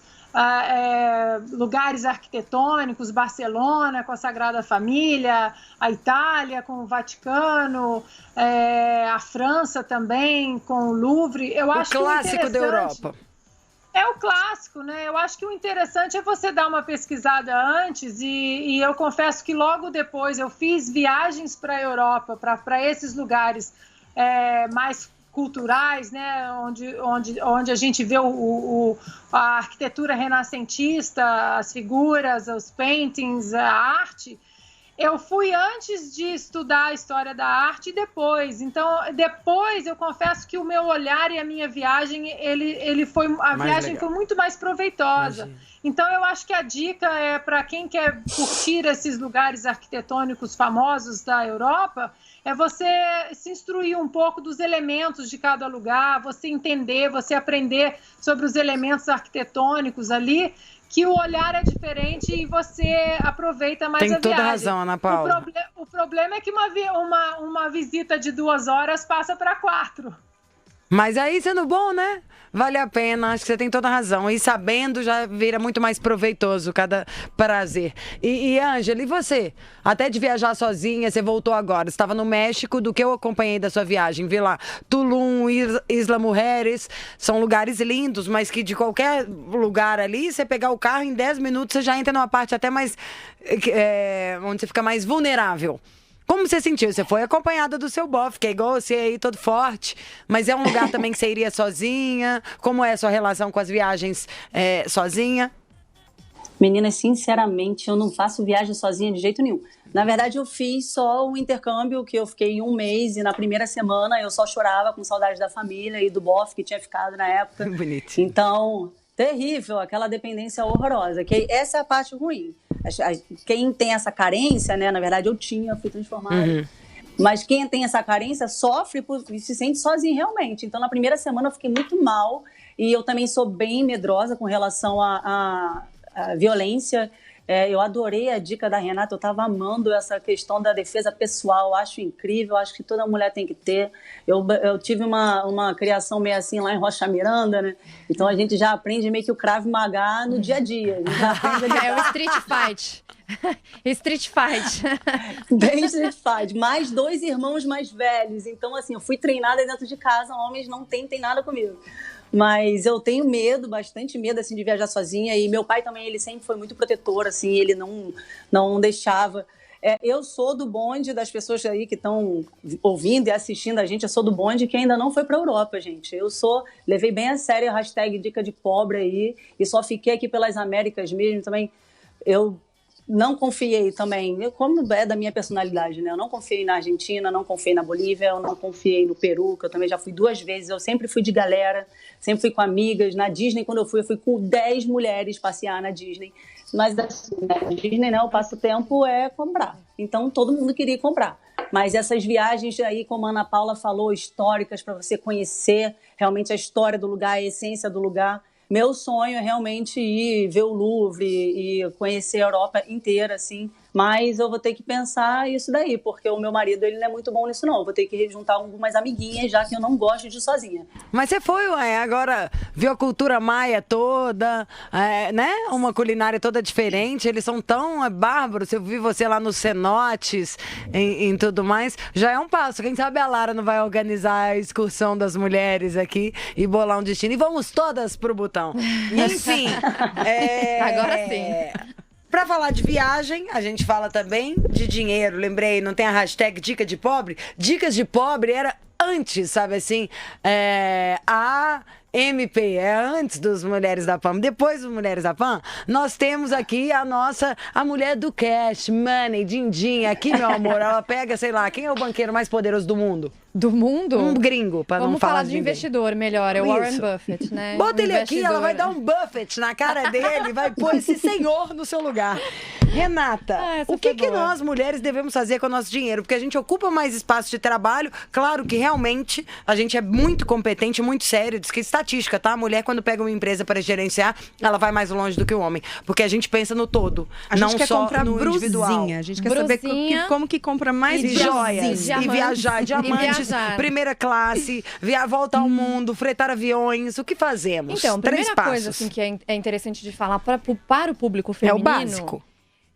S6: lugares arquitetônicos, Barcelona com a Sagrada Família, a Itália com o Vaticano, a França também com o Louvre. Eu acho
S2: o clássico da Europa.
S6: É o clássico, né? Eu acho que o interessante é você dar uma pesquisada antes e eu confesso que logo depois eu fiz viagens para a Europa, para esses lugares mais culturais, né, onde a gente vê a arquitetura renascentista, as figuras, os paintings, a arte. Eu fui antes de estudar a história da arte e depois. Então, depois eu confesso que o meu olhar e a minha viagem, a viagem foi muito mais proveitosa. Imagina. Então, eu acho que a dica é para quem quer curtir esses lugares arquitetônicos famosos da Europa, é você se instruir um pouco dos elementos de cada lugar, você entender, você aprender sobre os elementos arquitetônicos ali, que o olhar é diferente e você aproveita mais a viagem.
S2: Tem toda razão, Ana Paula.
S6: O problema é que uma visita de 2 horas passa para 4.
S2: Mas aí, sendo bom, né? Vale a pena, acho que você tem toda razão. E sabendo, já vira muito mais proveitoso cada prazer. E Ângela, e você? Até de viajar sozinha, você voltou agora. Você estava no México, do que eu acompanhei da sua viagem. Vi lá Tulum, Isla Mujeres, são lugares lindos, mas que de qualquer lugar ali, você pegar o carro, em 10 minutos você já entra numa parte até mais... onde você fica mais vulnerável. Como você sentiu? Você foi acompanhada do seu bofe, que é igual você aí, todo forte. Mas é um lugar também que você iria sozinha? Como é a sua relação com as viagens sozinha?
S5: Meninas, sinceramente, eu não faço viagem sozinha de jeito nenhum. Na verdade, eu fiz só um intercâmbio, que eu fiquei 1 mês, e na primeira semana eu só chorava com saudade da família e do bofe que tinha ficado na época.
S2: Bonitinho.
S5: Então, terrível, aquela dependência horrorosa. Que essa é a parte ruim. Quem tem essa carência, né? Na verdade, eu fui transformada. Uhum. Mas quem tem essa carência sofre e se sente sozinho realmente. Então, na primeira semana eu fiquei muito mal. E eu também sou bem medrosa com relação à violência. Eu adorei a dica da Renata, eu estava amando essa questão da defesa pessoal, eu acho incrível, acho que toda mulher tem que ter. Eu tive uma criação meio assim lá em Rocha Miranda, né? Então a gente já aprende meio que o Krav Maga no dia a dia. A gente já aprende
S3: o Street Fight. Street Fight.
S5: Bem Street Fight. Mais 2 irmãos mais velhos. Então, assim, eu fui treinada dentro de casa, homens não tentem nada comigo. Mas eu tenho medo, bastante medo, assim, de viajar sozinha. E meu pai também, ele sempre foi muito protetor, assim, ele não deixava. Eu sou do bonde das pessoas aí que estão ouvindo e assistindo a gente, eu sou do bonde que ainda não foi para a Europa, gente. Levei bem a sério a hashtag Dica de Pobre aí, e só fiquei aqui pelas Américas mesmo também. Eu não confiei também, como é da minha personalidade, né? Eu não confiei na Argentina, não confiei na Bolívia, eu não confiei no Peru, que eu também já fui 2 vezes, eu sempre fui de galera, sempre fui com amigas. Na Disney, quando eu fui com 10 mulheres passear na Disney. Mas assim, na Disney, né, o passatempo é comprar. Então, todo mundo queria comprar. Mas essas viagens aí, como a Ana Paula falou, históricas, para você conhecer realmente a história do lugar, a essência do lugar. Meu sonho é realmente ir ver o Louvre e conhecer a Europa inteira, assim. Mas eu vou ter que pensar isso daí, porque o meu marido, ele não é muito bom nisso, não. Eu vou ter que juntar algumas amiguinhas, já que eu não gosto de ir sozinha.
S2: Mas você foi, agora viu a cultura maia toda, né? Uma culinária toda diferente. Eles são tão bárbaros. Eu vi você lá nos cenotes, em tudo mais. Já é um passo. Quem sabe a Lara não vai organizar a excursão das mulheres aqui e bolar um destino. E vamos todas pro Butão. Enfim.
S3: Agora sim.
S2: Pra falar de viagem, a gente fala também de dinheiro. Lembrei, não tem a hashtag Dica de Pobre? Dicas de Pobre era antes, sabe assim? A MP, antes dos Mulheres da PAN. Depois dos Mulheres da PAN, nós temos aqui a mulher do cash, money, din-din. Aqui, meu amor, ela pega, sei lá, quem é o banqueiro mais poderoso do mundo?
S3: Do mundo?
S2: Um gringo, pra não falar
S3: de investidor melhor, é o Warren Buffett, né?
S2: Bota ele aqui, ela vai dar um Buffett na cara dele, vai pôr esse senhor no seu lugar. Renata, o que nós mulheres devemos fazer com o nosso dinheiro? Porque a gente ocupa mais espaço de trabalho, claro que realmente a gente é muito competente, muito sério, diz que estatística, tá? A mulher quando pega uma empresa para gerenciar, ela vai mais longe do que o homem, porque a gente pensa no todo, não
S4: quer
S2: só
S4: comprar
S2: no individual.
S4: A gente quer saber como que compra mais
S2: joias, e viajar, diamantes, primeira classe, volta ao mundo, fretar aviões, o que fazemos?
S3: Então, primeira coisa assim, que é interessante de falar para o público feminino...
S2: É o básico.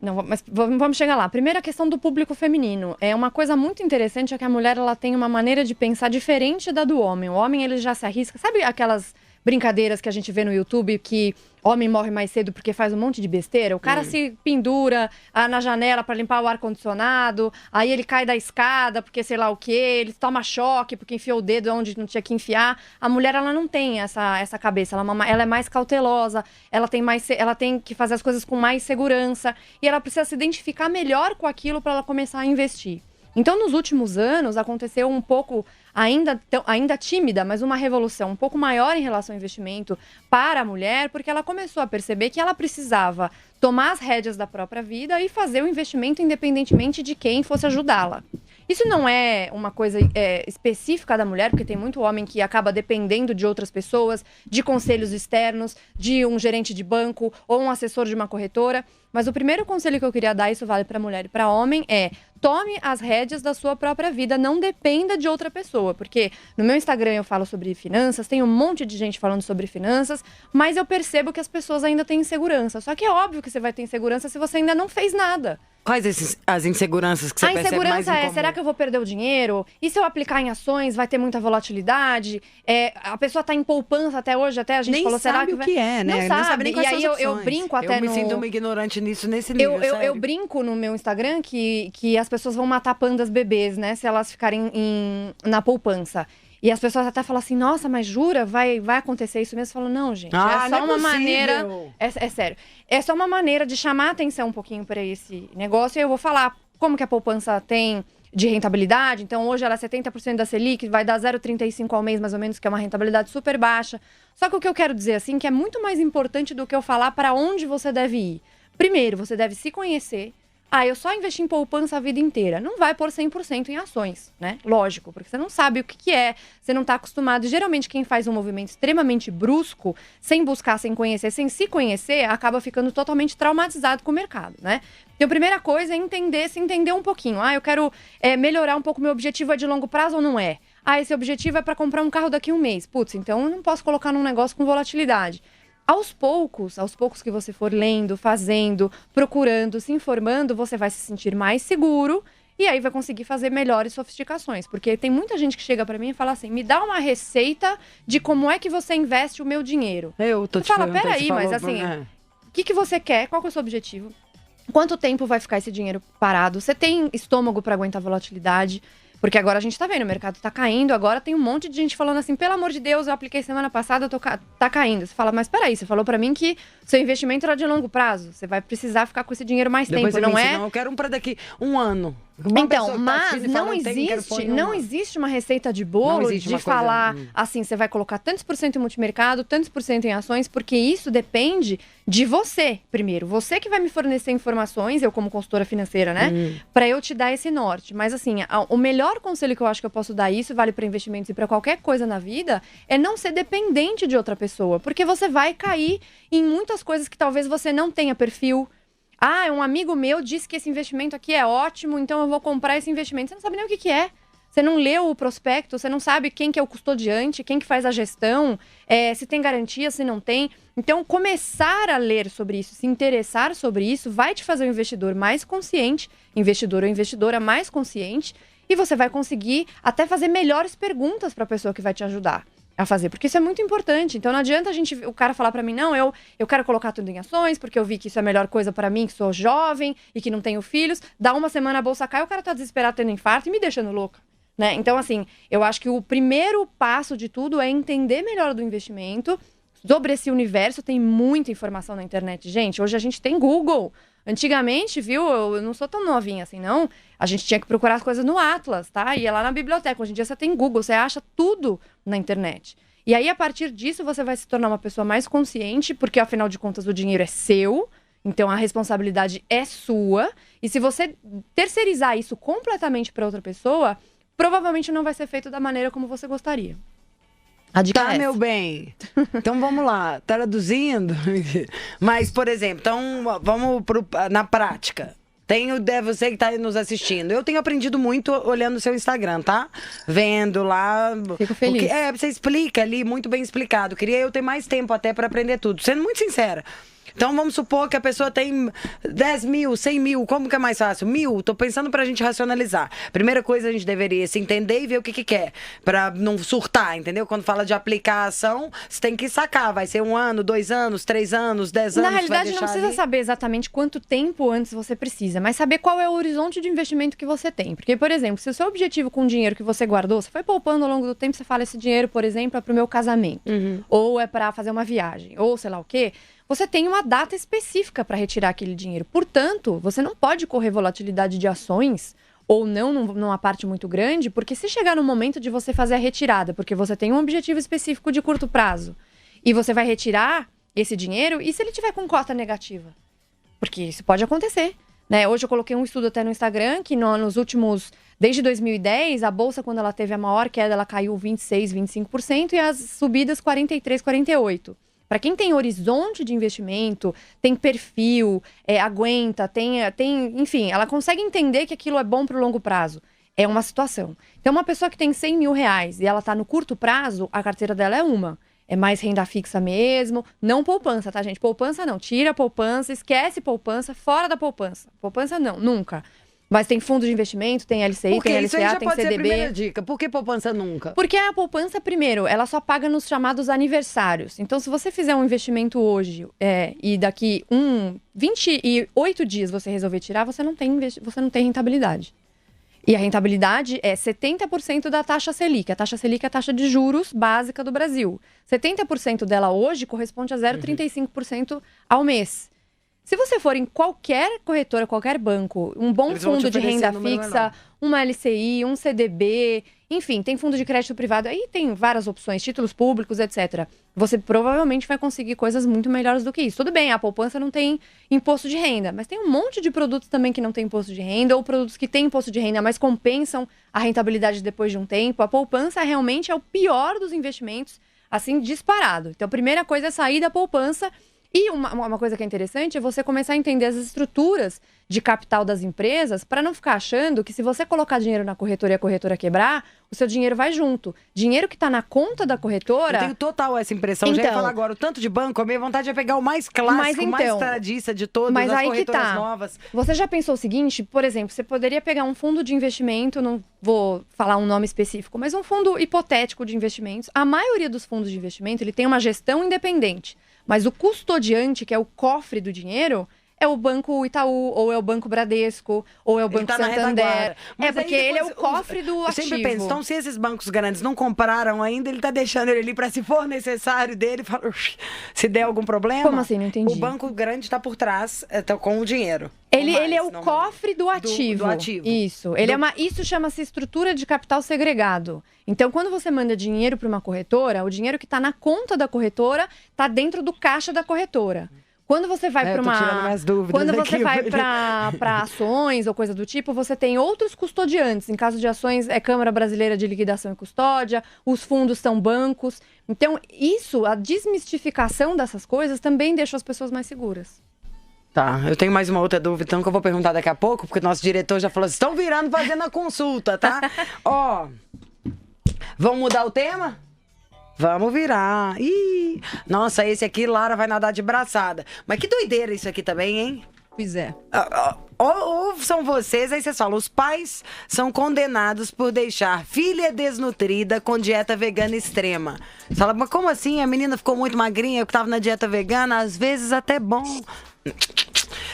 S3: Não, mas vamos chegar lá. Primeira questão do público feminino. É uma coisa muito interessante é que a mulher ela tem uma maneira de pensar diferente da do homem. O homem ele já se arrisca. Sabe aquelas brincadeiras que a gente vê no YouTube que homem morre mais cedo porque faz um monte de besteira. O cara se pendura na janela para limpar o ar-condicionado, aí ele cai da escada porque sei lá o quê, ele toma choque porque enfiou o dedo onde não tinha que enfiar. A mulher, ela não tem essa cabeça, ela é mais cautelosa, ela tem que fazer as coisas com mais segurança e ela precisa se identificar melhor com aquilo para ela começar a investir. Então, nos últimos anos, aconteceu um pouco, ainda tímida, mas uma revolução um pouco maior em relação ao investimento para a mulher, porque ela começou a perceber que ela precisava tomar as rédeas da própria vida e fazer o investimento independentemente de quem fosse ajudá-la. Isso não é uma coisa específica da mulher, porque tem muito homem que acaba dependendo de outras pessoas, de conselhos externos, de um gerente de banco ou um assessor de uma corretora. Mas o primeiro conselho que eu queria dar, isso vale para mulher e para homem, é tome as rédeas da sua própria vida, não dependa de outra pessoa. Porque no meu Instagram eu falo sobre finanças, tem um monte de gente falando sobre finanças, mas eu percebo que as pessoas ainda têm insegurança. Só que é óbvio que você vai ter insegurança se você ainda não fez nada.
S2: Quais as inseguranças que você percebe mais incomum?
S3: A insegurança será que eu vou perder o dinheiro? E se eu aplicar em ações, vai ter muita volatilidade? A pessoa tá em poupança até hoje, até a gente
S4: nem
S3: falou, será
S4: que...
S3: vai...
S4: que é, né?
S3: Não sabe.
S4: Nem
S3: e aí eu brinco até
S2: eu me sinto uma ignorante nisso, nesse nível,
S3: eu brinco no meu Instagram que as pessoas vão matar pandas bebês, né? Se elas ficarem na poupança. E as pessoas até falam assim, nossa, mas jura? Vai acontecer isso mesmo? Eu falo, não, gente, é só uma maneira... É sério. É só uma maneira de chamar a atenção um pouquinho para esse negócio. E eu vou falar como que a poupança tem de rentabilidade. Então, hoje ela é 70% da Selic, vai dar 0,35 ao mês, mais ou menos, que é uma rentabilidade super baixa. Só que o que eu quero dizer, assim, que é muito mais importante do que eu falar para onde você deve ir. Primeiro, você deve se conhecer. Eu só investi em poupança a vida inteira. Não vai pôr 100% em ações, né? Lógico, porque você não sabe o que é, você não está acostumado. Geralmente, quem faz um movimento extremamente brusco, sem buscar, sem conhecer, sem se conhecer, acaba ficando totalmente traumatizado com o mercado, né? Então, a primeira coisa é se entender um pouquinho. Eu quero melhorar um pouco, meu objetivo é de longo prazo ou não é? Esse objetivo é para comprar um carro daqui a um mês. Putz, então eu não posso colocar num negócio com volatilidade. Aos poucos que você for lendo, fazendo, procurando, se informando, você vai se sentir mais seguro e aí vai conseguir fazer melhores sofisticações. Porque tem muita gente que chega pra mim e fala assim, me dá uma receita de como é que você investe o meu dinheiro.
S2: Eu tô te falando.
S3: Peraí, mas assim, o que você quer? Qual que é o seu objetivo? Quanto tempo vai ficar esse dinheiro parado? Você tem estômago pra aguentar volatilidade? Porque agora a gente tá vendo, o mercado tá caindo, agora tem um monte de gente falando assim, pelo amor de Deus, eu apliquei semana passada, tá caindo. Você fala, mas peraí, você falou pra mim que seu investimento era de longo prazo, você vai precisar ficar com esse dinheiro mais tempo, não é?
S2: Não, eu quero um pra daqui um ano.
S3: Então, mas não existe uma receita de bolo de falar assim, você vai colocar tantos por cento em multimercado, tantos por cento em ações, porque isso depende de você, primeiro. Você que vai me fornecer informações, eu como consultora financeira, né? Pra eu te dar esse norte. Mas assim, o melhor conselho que eu acho que eu posso dar, isso vale pra investimentos e pra qualquer coisa na vida, é não ser dependente de outra pessoa. Porque você vai cair em muitas coisas que talvez você não tenha perfil. Um amigo meu disse que esse investimento aqui é ótimo, então eu vou comprar esse investimento. Você não sabe nem o que é. Você não leu o prospecto, você não sabe quem que é o custodiante, quem que faz a gestão, se tem garantia, se não tem. Então, começar a ler sobre isso, se interessar sobre isso, vai te fazer um investidor mais consciente, investidor ou investidora mais consciente, e você vai conseguir até fazer melhores perguntas para a pessoa que vai te ajudar a fazer, porque isso é muito importante. Então não adianta o cara falar pra mim, não, eu quero colocar tudo em ações, porque eu vi que isso é a melhor coisa pra mim, que sou jovem e que não tenho filhos. Dá uma semana a bolsa cai, o cara tá desesperado tendo infarto e me deixando louca, né? Então assim, eu acho que o primeiro passo de tudo é entender melhor do investimento. Sobre esse universo tem muita informação na internet, gente. Hoje a gente tem Google. Antigamente, viu, eu não sou tão novinha assim, não. A gente tinha que procurar as coisas no Atlas, tá? Ia lá na biblioteca. Hoje em dia você tem Google, você acha tudo na internet. E aí, a partir disso, você vai se tornar uma pessoa mais consciente, porque, afinal de contas, o dinheiro é seu. Então, a responsabilidade é sua. E se você terceirizar isso completamente para outra pessoa, provavelmente não vai ser feito da maneira como você gostaria. A dica é essa.
S2: Meu bem. Então vamos lá, traduzindo. Mas, por exemplo, então vamos na prática. Você que tá nos assistindo. Eu tenho aprendido muito olhando o seu Instagram, tá? Vendo lá.
S3: Fico feliz.
S2: Você explica ali, muito bem explicado. Queria eu ter mais tempo até para aprender tudo. Sendo muito sincera. Então vamos supor que a pessoa tem 10 mil, 100 mil, como que é mais fácil? 1.000, tô pensando pra gente racionalizar. Primeira coisa, a gente deveria se entender e ver o que quer, pra não surtar, entendeu? Quando fala de aplicar a ação, você tem que sacar, vai ser 1 ano, 2 anos, 3 anos, 10 anos.
S3: Na realidade, não precisa saber exatamente quanto tempo antes você precisa, mas saber qual é o horizonte de investimento que você tem. Porque, por exemplo, se o seu objetivo com o dinheiro que você guardou, você foi poupando ao longo do tempo, você fala, esse dinheiro, por exemplo, é pro meu casamento, ou é pra fazer uma viagem, ou sei lá o quê, você tem uma data específica para retirar aquele dinheiro. Portanto, você não pode correr volatilidade de ações ou não numa parte muito grande, porque se chegar no momento de você fazer a retirada, porque você tem um objetivo específico de curto prazo, e você vai retirar esse dinheiro, e se ele tiver com cota negativa? Porque isso pode acontecer, né? Hoje eu coloquei um estudo até no Instagram, que nos últimos... Desde 2010, a Bolsa, quando ela teve a maior queda, ela caiu 26%, 25%, e as subidas 43%, 48%. Para quem tem horizonte de investimento, tem perfil, aguenta, enfim, ela consegue entender que aquilo é bom para o longo prazo. É uma situação. Então, uma pessoa que tem 100 mil reais e ela está no curto prazo, a carteira dela é uma. É mais renda fixa mesmo, não poupança, tá, gente? Poupança não. Tira a poupança, esquece poupança, fora da poupança. Poupança não, nunca. Mas tem fundo de investimento, tem LCI, tem LCA,
S2: isso aí já
S3: tem
S2: pode
S3: CDB.
S2: Ser a primeira dica. Por que poupança nunca?
S3: Porque a poupança, primeiro, ela só paga nos chamados aniversários. Então, se você fizer um investimento hoje e daqui 28 dias você resolver tirar, você não tem rentabilidade. E a rentabilidade é 70% da taxa Selic. A taxa Selic é a taxa de juros básica do Brasil. 70% dela hoje corresponde a 0,35% ao mês. Se você for em qualquer corretora, qualquer banco, um bom fundo de renda fixa, uma LCI, um CDB, enfim, tem fundo de crédito privado, aí tem várias opções, títulos públicos, etc. Você provavelmente vai conseguir coisas muito melhores do que isso. Tudo bem, a poupança não tem imposto de renda, mas tem um monte de produtos também que não tem imposto de renda, ou produtos que têm imposto de renda, mas compensam a rentabilidade depois de um tempo. A poupança realmente é o pior dos investimentos, assim, disparado. Então, a primeira coisa é sair da poupança. E uma coisa que é interessante é você começar a entender as estruturas de capital das empresas para não ficar achando que se você colocar dinheiro na corretora e a corretora quebrar, o seu dinheiro vai junto. Dinheiro que está na conta da corretora... Eu
S2: tenho total essa impressão. Já ia falar agora, o tanto de banco, a minha vontade é pegar o mais clássico, o mais tradiça de todas as corretoras novas.
S3: Você já pensou o seguinte? Por exemplo, você poderia pegar um fundo de investimento, não vou falar um nome específico, mas um fundo hipotético de investimentos. A maioria dos fundos de investimento, ele tem uma gestão independente. Mas o custodiante, que é o cofre do dinheiro, é o Banco Itaú, ou é o Banco Bradesco, ou é o Banco Santander. Porque ele é o cofre do ativo.
S2: Eu sempre penso, então se esses bancos grandes não compraram ainda, ele tá deixando ele ali para se for necessário dele, se der algum problema.
S3: Como assim? Não entendi.
S2: O banco grande está por trás, com o dinheiro.
S3: Ele é o cofre do ativo.
S2: Do ativo.
S3: Isso. Isso chama-se estrutura de capital segregado. Então, quando você manda dinheiro para uma corretora, o dinheiro que está na conta da corretora está dentro do caixa da corretora. Quando você vai para para ações ou coisa do tipo, você tem outros custodiantes. Em caso de ações, é Câmara Brasileira de Liquidação e Custódia, os fundos são bancos. Então, a desmistificação dessas coisas também deixa as pessoas mais seguras.
S2: Tá, eu tenho mais uma outra dúvida, então, que eu vou perguntar daqui a pouco, porque o nosso diretor já falou, estão virando fazendo a consulta, tá? Vamos mudar o tema? Vamos virar. Ih, nossa, esse aqui, Lara, vai nadar de braçada. Mas que doideira isso aqui também, hein?
S4: Pois é.
S2: Ou são vocês, aí vocês falam, os pais são condenados por deixar filha desnutrida com dieta vegana extrema. Você fala, mas como assim? A menina ficou muito magrinha, eu que tava na dieta vegana, às vezes até bom.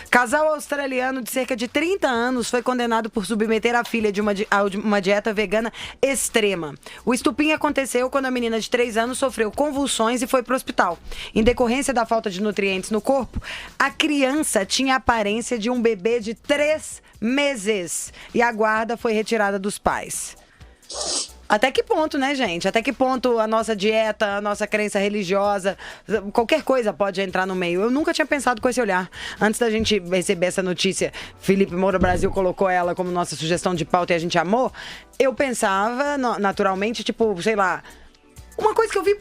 S2: Casal australiano de cerca de 30 anos foi condenado por submeter a filha a uma dieta vegana extrema. O estupim aconteceu quando a menina de 3 anos sofreu convulsões e foi para o hospital. Em decorrência da falta de nutrientes no corpo, a criança tinha a aparência de um bebê de 3 meses e a guarda foi retirada dos pais. Até que ponto, né, gente? Até que ponto a nossa dieta, a nossa crença religiosa, qualquer coisa pode entrar no meio. Eu nunca tinha pensado com esse olhar. Antes da gente receber essa notícia, Felipe Moura Brasil colocou ela como nossa sugestão de pauta e a gente amou. Eu pensava, naturalmente, tipo, sei lá... Uma coisa que eu vi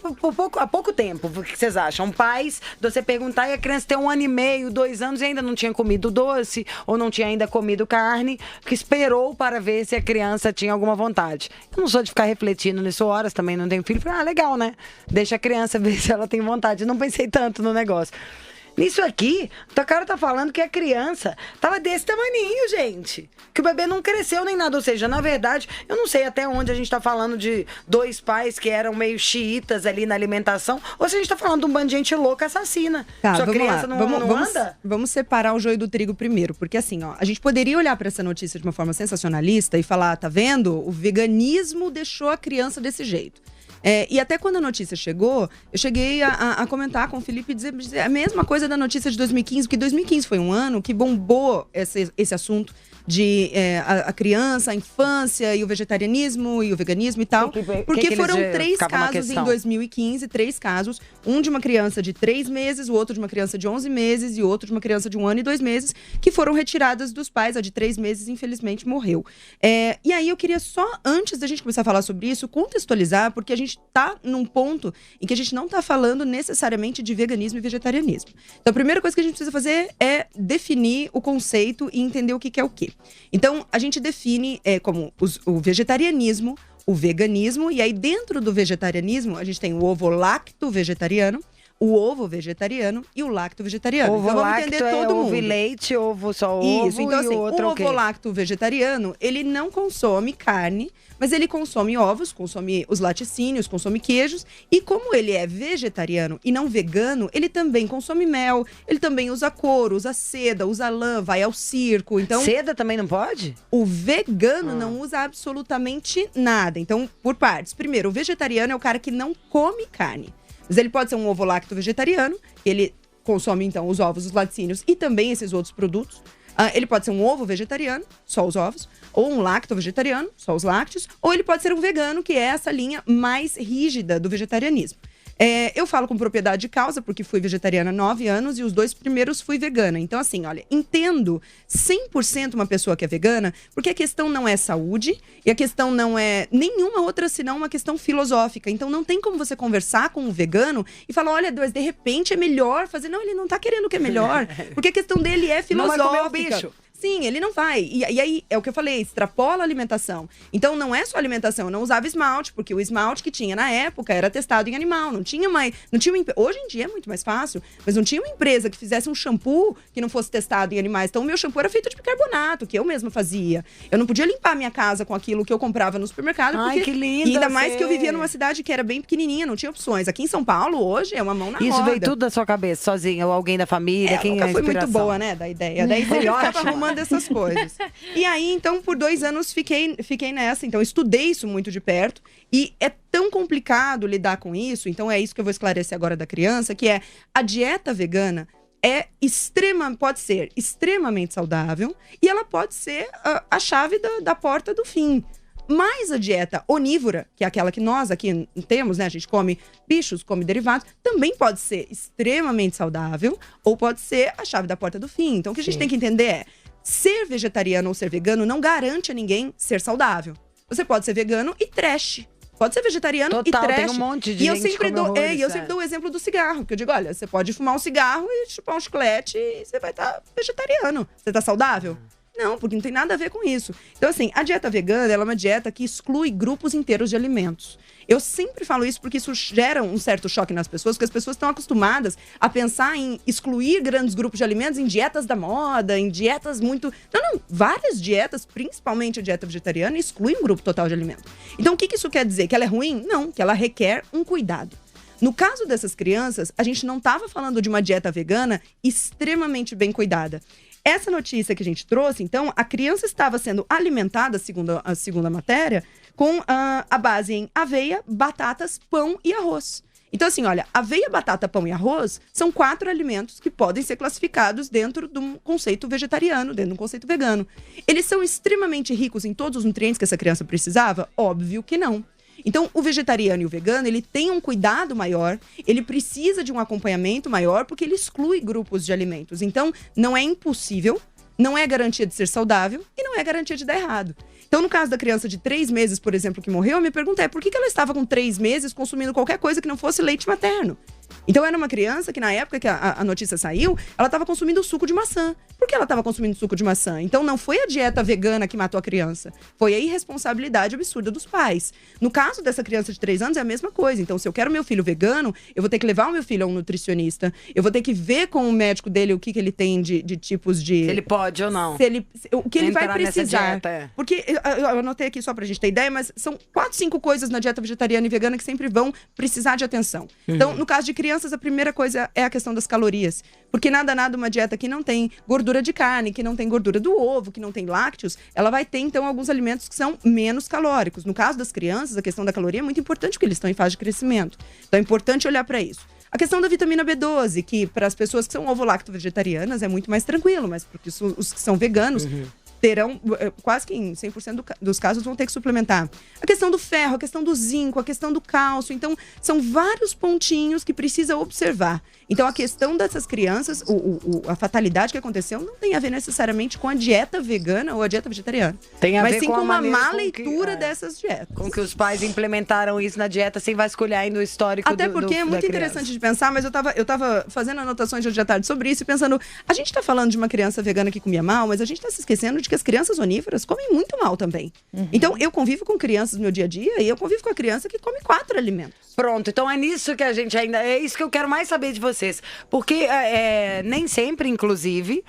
S2: há pouco tempo, o que vocês acham? Pais, você perguntar e a criança tem 1 ano e meio, 2 anos e ainda não tinha comido doce ou não tinha ainda comido carne, que esperou para ver se a criança tinha alguma vontade. Eu não sou de ficar refletindo nisso horas, também não tenho filho. Falei, legal, né? Deixa a criança ver se ela tem vontade. Não pensei tanto no negócio. Nisso aqui, o cara tá falando que a criança tava desse tamaninho, gente. Que o bebê não cresceu nem nada. Ou seja, na verdade, eu não sei até onde a gente tá falando de 2 pais que eram meio xiitas ali na alimentação, ou se a gente tá falando de um bando de gente louca assassina.
S4: Tá,
S2: Sua
S4: vamos
S2: criança
S4: lá.
S2: não anda?
S4: Vamos separar o joio do trigo primeiro. Porque assim, ó, a gente poderia olhar para essa notícia de uma forma sensacionalista e falar, tá vendo? O veganismo deixou a criança desse jeito. E até quando a notícia chegou, eu cheguei a comentar com o Felipe e dizer a mesma coisa da notícia de 2015, porque 2015 foi um ano que bombou esse assunto de a criança, a infância e o vegetarianismo e o veganismo e tal. Porque foram 3 casos em 2015, 3 casos. Um de uma criança de 3 meses, o outro de uma criança de 11 meses e outro de uma criança de 1 ano e 2 meses, que foram retiradas dos pais. A de 3 meses, infelizmente, morreu. E aí eu queria só, antes da gente começar a falar sobre isso, contextualizar, porque a gente tá num ponto em que a gente não tá falando necessariamente de veganismo e vegetarianismo. Então a primeira coisa que a gente precisa fazer é definir o conceito e entender o que é o quê. Então, a gente define como o vegetarianismo, o veganismo, e aí dentro do vegetarianismo, a gente tem o ovo-lacto vegetariano, o ovo vegetariano e o lacto vegetariano.
S2: Ovo
S4: então vamos
S2: lacto
S4: entender todo mundo.
S2: Ovo e leite, ovo só ovo.
S4: Isso, então assim, o ovo-lacto vegetariano, ele não consome carne, mas ele consome ovos, consome os laticínios, consome queijos. E como ele é vegetariano e não vegano, ele também consome mel, ele também usa couro, usa seda, usa lã, vai ao circo. Então,
S2: seda também não pode?
S4: O vegano não usa absolutamente nada. Então, por partes. Primeiro, o vegetariano é o cara que não come carne. Mas ele pode ser um ovo-lacto vegetariano, ele consome, então, os ovos, os laticínios e também esses outros produtos. Ele pode ser um ovo vegetariano, só os ovos, ou um lacto vegetariano, só os lácteos, ou ele pode ser um vegano, que é essa linha mais rígida do vegetarianismo. Eu falo com propriedade de causa, porque fui vegetariana há 9 anos e os 2 primeiros fui vegana. Então, assim, olha, entendo 100% uma pessoa que é vegana, porque a questão não é saúde e a questão não é nenhuma outra senão uma questão filosófica. Então, não tem como você conversar com um vegano e falar, olha, Deus, de repente é melhor fazer. Não, ele não tá querendo que é melhor, porque a questão dele é filosófica.
S2: Não vai comer o bicho.
S4: Sim, ele não vai. E aí, é o que eu falei, extrapola a alimentação. Então, não é só alimentação. Eu não usava esmalte, porque o esmalte que tinha na época era testado em animal. Não tinha mais... Hoje em dia é muito mais fácil, mas não tinha uma empresa que fizesse um shampoo que não fosse testado em animais. Então, o meu shampoo era feito de bicarbonato, que eu mesma fazia. Eu não podia limpar minha casa com aquilo que eu comprava no supermercado.
S2: Ai, que lindo!
S4: E ainda mais que eu vivia numa cidade que era bem pequenininha, não tinha opções. Aqui em São Paulo, hoje, é uma mão na roda.
S2: Isso veio tudo da sua cabeça, sozinha, ou alguém da família? Quem
S4: nunca foi muito boa, né, da ideia. Daí sempre ficava arrumando essas coisas. E aí, então, por 2 anos, fiquei nessa. Então, estudei isso muito de perto. E é tão complicado lidar com isso. Então, é isso que eu vou esclarecer agora da criança, que é a dieta vegana pode ser extremamente saudável e ela pode ser a chave da porta do fim. Mas a dieta onívora, que é aquela que nós aqui temos, né? A gente come bichos, come derivados, também pode ser extremamente saudável ou pode ser a chave da porta do fim. Então, o que a gente tem que entender é ser vegetariano ou ser vegano não garante a ninguém ser saudável. Você pode ser vegano e trash. Pode ser vegetariano e trash.
S2: Tem um monte de
S4: gente eu sempre dou o exemplo do cigarro. Que eu digo, olha, você pode fumar um cigarro e chupar um chiclete e você vai estar vegetariano. Você tá saudável? Não, porque não tem nada a ver com isso. Então, assim, a dieta vegana, ela é uma dieta que exclui grupos inteiros de alimentos. Eu sempre falo isso porque isso gera um certo choque nas pessoas, porque as pessoas estão acostumadas a pensar em excluir grandes grupos de alimentos em dietas da moda, em dietas muito... Não, várias dietas, principalmente a dieta vegetariana, excluem um grupo total de alimentos. Então, o que isso quer dizer? Que ela é ruim? Não, que ela requer um cuidado. No caso dessas crianças, a gente não estava falando de uma dieta vegana extremamente bem cuidada. Essa notícia que a gente trouxe, então, a criança estava sendo alimentada, segundo a matéria, com a base em aveia, batatas, pão e arroz. Então, assim, olha, aveia, batata, pão e arroz são 4 alimentos que podem ser classificados dentro de um conceito vegetariano, dentro de um conceito vegano. Eles são extremamente ricos em todos os nutrientes que essa criança precisava? Óbvio que não. Então, o vegetariano e o vegano, ele tem um cuidado maior, ele precisa de um acompanhamento maior, porque ele exclui grupos de alimentos. Então, não é impossível, não é garantia de ser saudável e não é garantia de dar errado. Então, no caso da criança de 3 meses, por exemplo, que morreu, a minha pergunta é por que ela estava com 3 meses consumindo qualquer coisa que não fosse leite materno? Então era uma criança que na época que a notícia saiu, ela estava consumindo suco de maçã. Por que ela estava consumindo suco de maçã? Então não foi a dieta vegana que matou a criança, foi a irresponsabilidade absurda dos pais. No caso dessa criança de 3 anos é a mesma coisa. Então se eu quero meu filho vegano, eu vou ter que levar o meu filho a um nutricionista, eu vou ter que ver com o médico dele o que ele tem de tipos de...
S2: Se ele pode ou não.
S4: O que ele vai precisar.
S2: Dieta,
S4: Porque eu anotei aqui só pra gente ter ideia, mas são 4, 5 coisas na dieta vegetariana e vegana que sempre vão precisar de atenção. Então, no caso de crianças, a primeira coisa é a questão das calorias. Porque nada uma dieta que não tem gordura de carne, que não tem gordura do ovo, que não tem lácteos, ela vai ter, então, alguns alimentos que são menos calóricos. No caso das crianças, a questão da caloria é muito importante porque eles estão em fase de crescimento. Então, é importante olhar para isso. A questão da vitamina B12, que para as pessoas que são ovo-lacto-vegetarianas é muito mais tranquilo, mas porque os que são veganos terão, quase que em 100% dos casos, vão ter que suplementar. A questão do ferro, a questão do zinco, a questão do cálcio. Então, são vários pontinhos que precisa observar. Então, a questão dessas crianças, a fatalidade que aconteceu, não tem a ver necessariamente com a dieta vegana ou a dieta vegetariana.
S2: Tem a
S4: mas
S2: ver
S4: sim
S2: com
S4: com uma má
S2: que,
S4: leitura dessas dietas.
S2: Com que os pais implementaram isso na dieta sem vasculhar ainda o histórico
S4: Até porque é muito interessante de pensar, mas eu tava fazendo anotações hoje à tarde sobre isso e pensando, a gente tá falando de uma criança vegana que comia mal, mas a gente tá se esquecendo de que as crianças onívoras comem muito mal também. Então, eu convivo com crianças no meu dia a dia e eu convivo com a criança que come 4 alimentos.
S2: Pronto, então é nisso que a gente ainda... É isso que eu quero mais saber de vocês. Porque nem sempre, inclusive,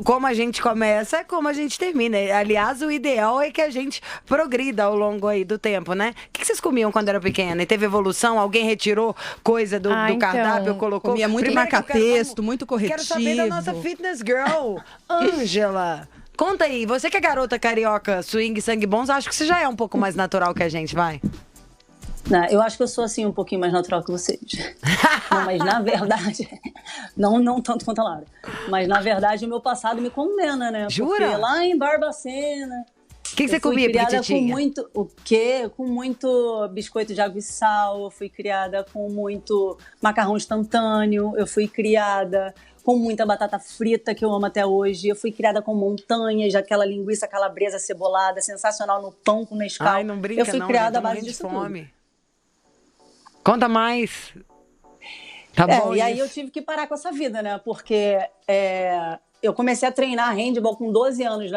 S2: como a gente começa, é como a gente termina. Aliás, o ideal é que a gente progrida ao longo aí do tempo, né? O que vocês comiam quando era pequena? E teve evolução? Alguém retirou coisa do cardápio, colocou?
S4: Comia muito marca-texto, muito corretivo.
S2: Quero saber da nossa fitness girl, Ângela. Conta aí, você que é garota carioca, swing, sangue bons, acho que você já é um pouco mais natural que a gente, vai.
S5: Não, eu acho que eu sou, assim, um pouquinho mais natural que vocês. Não, mas na verdade... Não tanto quanto a Lara. Mas, na verdade, o meu passado me condena, né?
S2: Jura?
S5: Porque lá em Barbacena...
S2: O que você comia,
S5: com muito... O quê? Com muito biscoito de água e sal. Eu fui criada com muito macarrão instantâneo. Eu fui criada com muita batata frita, que eu amo até hoje. Eu fui criada com montanhas, aquela linguiça calabresa cebolada, sensacional no pão com Nescau.
S2: Ai, não brinca,
S5: eu fui criada à base disso tudo.
S2: Conta mais. Tá bom.
S5: E aí eu tive que parar com essa vida, né? Porque eu comecei a treinar handball com 12 anos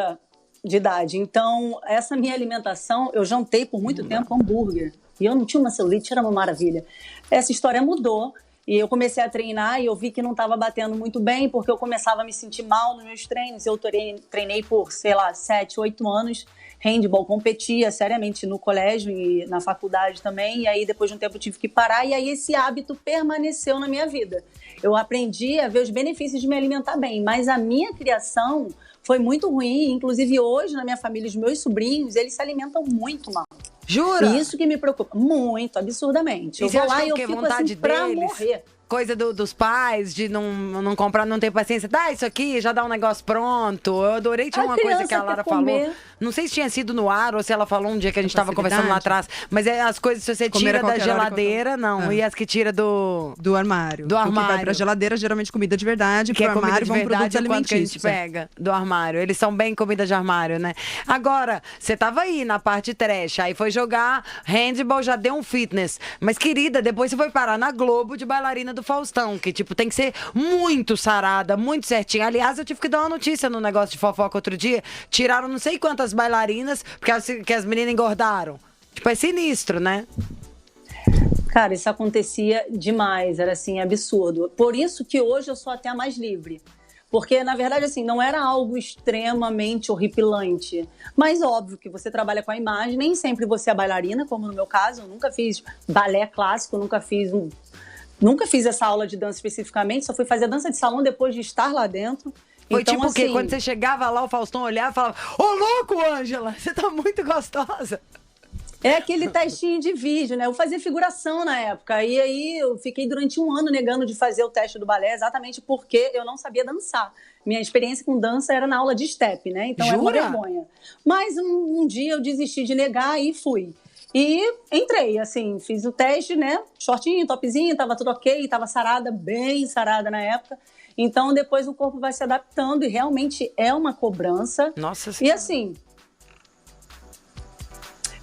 S5: de idade. Então, essa minha alimentação, eu jantei por muito tempo hambúrguer. E eu não tinha uma celulite, era uma maravilha. Essa história mudou. E eu comecei a treinar e eu vi que não estava batendo muito bem, porque eu começava a me sentir mal nos meus treinos. Eu treinei por, 7, 8 anos. Handball, competia seriamente no colégio e na faculdade também. E aí, depois de um tempo, eu tive que parar. E aí, esse hábito permaneceu na minha vida. Eu aprendi a ver os benefícios de me alimentar bem. Mas a minha criação foi muito ruim. Inclusive, hoje, na minha família, os meus sobrinhos, eles se alimentam muito mal.
S2: Jura?
S5: E isso que me preocupa muito, absurdamente. Eu vou lá e eu fico assim pra morrer.
S2: Coisa dos pais, de não comprar, não ter paciência. Dá isso aqui, já dá um negócio pronto. Eu adorei, tinha uma coisa que a Lara falou. Não sei se tinha sido no ar ou se ela falou um dia que a gente estava conversando lá atrás. Mas as coisas que você tira da geladeira, não. E as que tira do armário. Do armário.
S4: O que vai pra geladeira, geralmente comida de verdade.
S2: Que
S4: pro armário, vão produtos alimentícios.
S2: Que a gente pega do armário. Eles são bem comida de armário, né? Agora, você tava aí na parte trash, aí foi jogar handball, já deu um fitness. Mas, querida, depois você foi parar na Globo de bailarina do Faustão, que, tipo, tem que ser muito sarada, muito certinha. Aliás, eu tive que dar uma notícia no negócio de fofoca outro dia. Tiraram não sei quantas bailarinas porque as meninas engordaram. Tipo, é sinistro, né?
S5: Cara, isso acontecia demais, era assim, absurdo. Por isso que hoje eu sou até a mais livre. Porque, na verdade, assim, não era algo extremamente horripilante. Mas, óbvio, que você trabalha com a imagem, nem sempre você é bailarina, como no meu caso. Eu nunca fiz balé clássico, nunca fiz essa aula de dança especificamente, só fui fazer dança de salão depois de estar lá dentro.
S2: Foi
S5: então,
S2: tipo o quê?
S5: assim,
S2: Quando você chegava lá, o Faustão olhava e falava: ô, louco, Ângela, você tá muito gostosa.
S5: É aquele testinho de vídeo, né? Eu fazia figuração na época. E aí eu fiquei durante 1 ano negando de fazer o teste do balé, exatamente porque eu não sabia dançar. Minha experiência com dança era na aula de step, né? Então era uma vergonha. Mas um dia eu desisti de negar e fui. E entrei, assim, fiz o teste, né? Shortinho, topzinho, tava tudo ok, tava sarada, bem sarada na época. Então, depois o corpo vai se adaptando e realmente é uma cobrança.
S2: Nossa
S5: Senhora. E assim,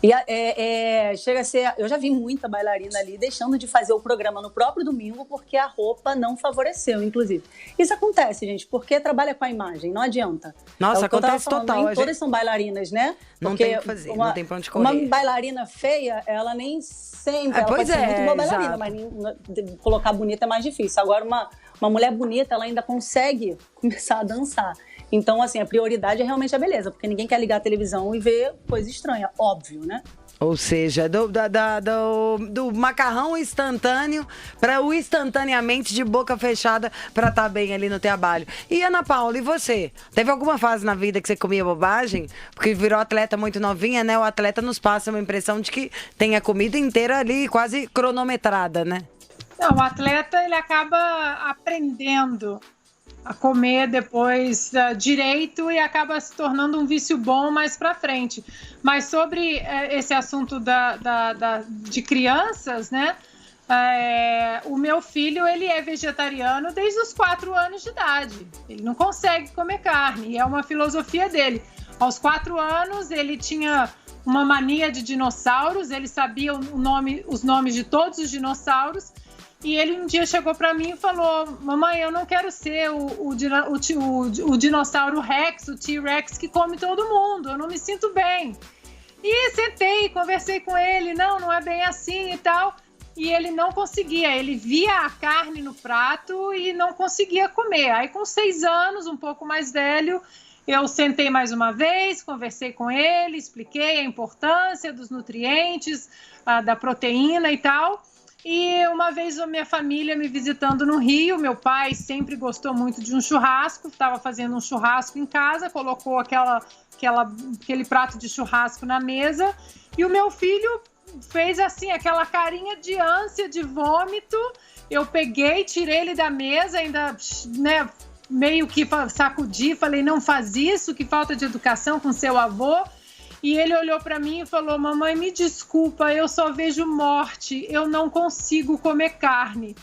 S5: E chega a ser... Eu já vi muita bailarina ali deixando de fazer o programa no próprio domingo porque a roupa não favoreceu, inclusive. Isso acontece, gente, porque trabalha com a imagem, não adianta.
S2: Nossa, acontece total.
S5: Nem todas são bailarinas, né?
S2: Não tem o que fazer, não tem pra onde correr.
S5: Uma bailarina feia, ela nem sempre... ela pode ser muito boa bailarina, mas colocar bonita é mais difícil. Agora, uma mulher bonita, ela ainda consegue começar a dançar. Então, assim, a prioridade é realmente a beleza, porque ninguém quer ligar a televisão e ver coisa estranha, óbvio, né?
S2: Ou seja, do macarrão instantâneo para o instantaneamente de boca fechada para estar bem ali no trabalho. E Ana Paula, e você? Teve alguma fase na vida que você comia bobagem? Porque virou atleta muito novinha, né? O atleta nos passa uma impressão de que tem a comida inteira ali quase cronometrada, né?
S6: Não, o atleta, ele acaba aprendendo a comer depois direito e acaba se tornando um vício bom mais para frente. Mas sobre esse assunto de crianças, né? O meu filho, ele é vegetariano desde os 4 anos de idade. Ele não consegue comer carne, e é uma filosofia dele. Aos 4 anos, ele tinha uma mania de dinossauros, ele sabia os nomes de todos os dinossauros. E ele um dia chegou para mim e falou: mamãe, eu não quero ser o dinossauro Rex, o T-Rex que come todo mundo, eu não me sinto bem. E sentei, conversei com ele, não é bem assim e tal. E ele não conseguia, ele via a carne no prato e não conseguia comer. Aí com 6 anos, um pouco mais velho, eu sentei mais uma vez, conversei com ele, expliquei a importância dos nutrientes, da proteína e tal. E uma vez a minha família me visitando no Rio, meu pai sempre gostou muito de um churrasco, estava fazendo um churrasco em casa, colocou aquele prato de churrasco na mesa e o meu filho fez assim, aquela carinha de ânsia, de vômito. Eu peguei, tirei ele da mesa, ainda, né, meio que sacudi, falei: não faz isso, que falta de educação com seu avô. E ele olhou para mim e falou: mamãe, me desculpa, eu só vejo morte, eu não consigo comer carne.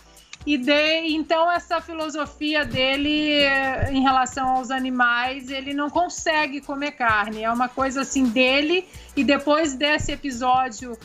S6: Então essa filosofia dele em relação aos animais, ele não consegue comer carne, é uma coisa assim dele. E depois desse episódio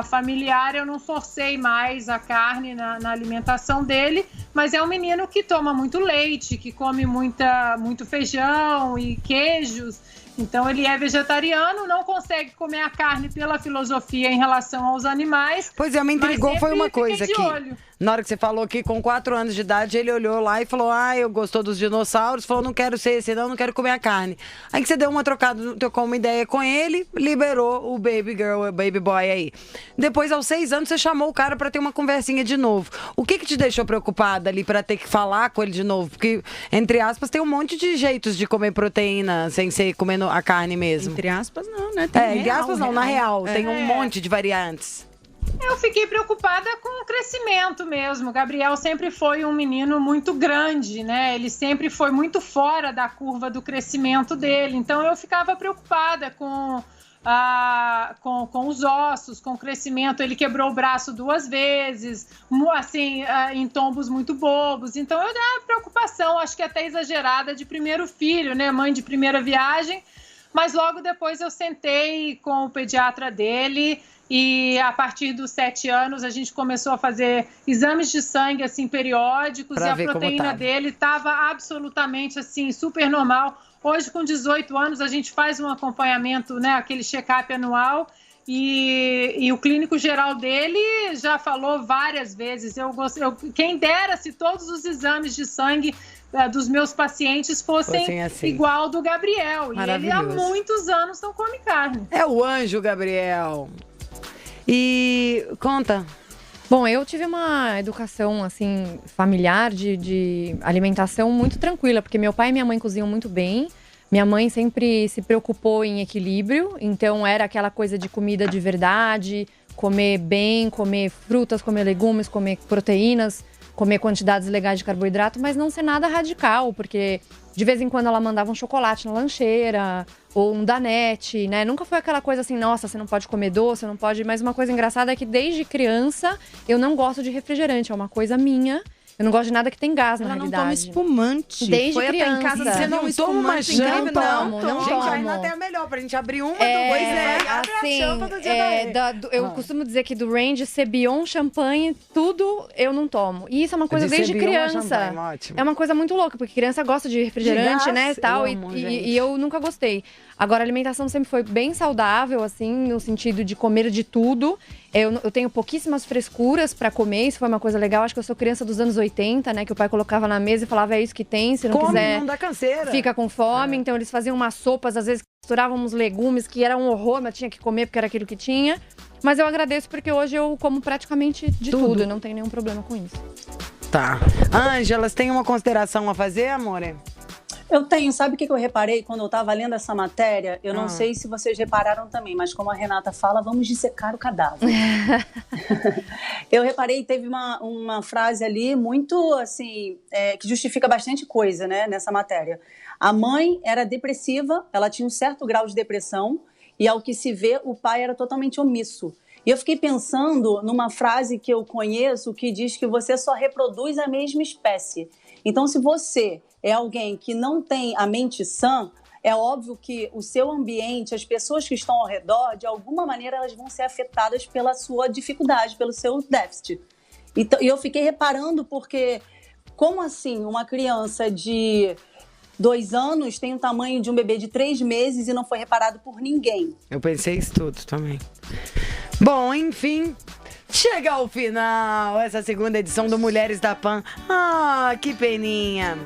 S6: familiar, eu não forcei mais a carne na alimentação dele, mas é um menino que toma muito leite, que come muito feijão e queijos. Então ele é vegetariano, não consegue comer a carne pela filosofia em relação aos animais.
S2: Pois é, me intrigou, foi uma coisa aqui. Na hora que você falou que com 4 anos de idade, ele olhou lá e falou: eu gostou dos dinossauros, falou: não quero ser esse, não quero comer a carne. Aí que você deu uma trocada, trocou uma ideia com ele, liberou o baby girl, o baby boy aí. Depois, aos 6 anos, você chamou o cara pra ter uma conversinha de novo. O que te deixou preocupada ali pra ter que falar com ele de novo? Porque, entre aspas, tem um monte de jeitos de comer proteína sem ser comendo a carne mesmo.
S4: Entre aspas, não, né?
S2: Entre aspas, não, na real. Tem um monte de variantes.
S6: Eu fiquei preocupada com o crescimento mesmo. O Gabriel sempre foi um menino muito grande, né? Ele sempre foi muito fora da curva do crescimento dele. Então eu ficava preocupada com os ossos, com o crescimento. Ele quebrou o braço 2 vezes, assim, em tombos muito bobos. Então eu dava preocupação, acho que até exagerada, de primeiro filho, né? Mãe de primeira viagem. Mas logo depois eu sentei com o pediatra dele. E a partir dos 7 anos a gente começou a fazer exames de sangue assim periódicos e a proteína dele estava absolutamente assim super normal. Hoje, com 18 anos, a gente faz um acompanhamento, né, aquele check-up anual, e o clínico geral dele já falou várias vezes: quem dera se todos os exames de sangue dos meus pacientes fossem assim, igual ao do Gabriel. E ele há muitos anos não come carne.
S2: É o anjo, Gabriel. E conta.
S3: Bom, eu tive uma educação, assim, familiar de alimentação muito tranquila, porque meu pai e minha mãe cozinham muito bem. Minha mãe sempre se preocupou em equilíbrio, então era aquela coisa de comida de verdade, comer bem, comer frutas, comer legumes, comer proteínas, comer quantidades legais de carboidrato, mas não ser nada radical, porque de vez em quando ela mandava um chocolate na lancheira, ou um danete, né? Nunca foi aquela coisa assim: nossa, você não pode comer doce, não pode... Mas uma coisa engraçada é que desde criança eu não gosto de refrigerante, é uma coisa minha. Eu não gosto de nada que tem gás, na
S4: Ela não
S3: realidade.
S4: toma espumante.
S3: Desde
S4: Foi
S3: criança.
S4: até em casa,
S2: Você não toma uma janta?
S3: Não tomo.
S2: Gente, a Renata é a melhor pra gente abrir uma do
S3: Assim, eu costumo dizer que do range, Cebion, champanhe, tudo eu não tomo. E isso é uma coisa desde criança. É uma coisa muito louca, porque criança gosta de refrigerante, né, tal, e eu nunca gostei. Agora, a alimentação sempre foi bem saudável, assim, no sentido de comer de tudo. Eu tenho pouquíssimas frescuras pra comer, isso foi uma coisa legal. Acho que eu sou criança dos anos 80, né, que o pai colocava na mesa e falava, é isso que tem, se não quiser,
S2: não dá canseira.
S3: fica com fome. Então, eles faziam umas sopas, às vezes misturavam uns legumes, que era um horror, mas tinha que comer porque era aquilo que tinha. Mas eu agradeço porque hoje eu como praticamente de tudo, não tenho nenhum problema com isso.
S2: Tá. Ângela, você tem uma consideração a fazer, amore?
S5: Eu tenho. Sabe o que eu reparei quando eu estava lendo essa matéria? Eu não sei se vocês repararam também, mas como a Renata fala, vamos dissecar o cadáver. Eu reparei, teve uma frase ali muito, assim, que justifica bastante coisa, né, nessa matéria. A mãe era depressiva, ela tinha um certo grau de depressão, e ao que se vê, o pai era totalmente omisso. E eu fiquei pensando numa frase que eu conheço que diz que você só reproduz a mesma espécie. Então, se você é alguém que não tem a mente sã, é óbvio que o seu ambiente, as pessoas que estão ao redor, de alguma maneira, elas vão ser afetadas pela sua dificuldade, pelo seu déficit. Então, e eu fiquei reparando porque, como assim, uma criança de 2 anos tem o tamanho de um bebê de 3 meses e não foi reparado por ninguém?
S2: Eu pensei isso tudo também. Bom, enfim, chega ao final essa segunda edição do Mulheres da Pan. Ah, que peninha.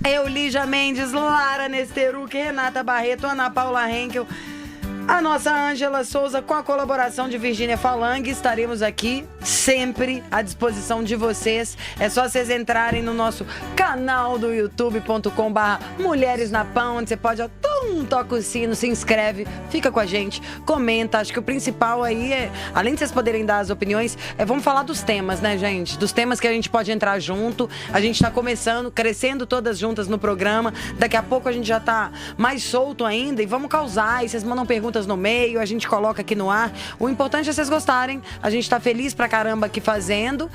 S2: Eu, Lígia Mendes, Lara Nesteruk, Renata Barreto, Ana Paula Henkel, a nossa Ângela Souza, com a colaboração de Virgínia Falang. Estaremos aqui sempre à disposição de vocês. É só vocês entrarem no nosso canal do youtube.com/Mulheres na Pan, onde você pode, toca o sino, se inscreve, fica com a gente, comenta. Acho que o principal aí é, além de vocês poderem dar as opiniões, vamos falar dos temas, né, gente? Dos temas que a gente pode entrar junto. A gente tá começando, crescendo todas juntas no programa. Daqui a pouco a gente já tá mais solto ainda e vamos causar. E vocês mandam perguntas no meio, a gente coloca aqui no ar. O importante é vocês gostarem. A gente tá feliz pra caramba aqui fazendo.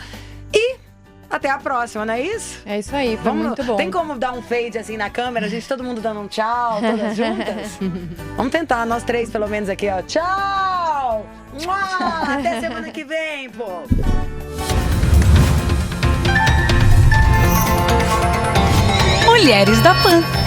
S2: E até a próxima, não é isso?
S3: É isso aí, foi muito bom.
S2: Tem como dar um fade assim na câmera? A gente, todo mundo dando um tchau, todas juntas? Vamos tentar, nós 3 pelo menos aqui, ó. Tchau! Mua! Até semana que vem, pô!
S7: Mulheres da Pan.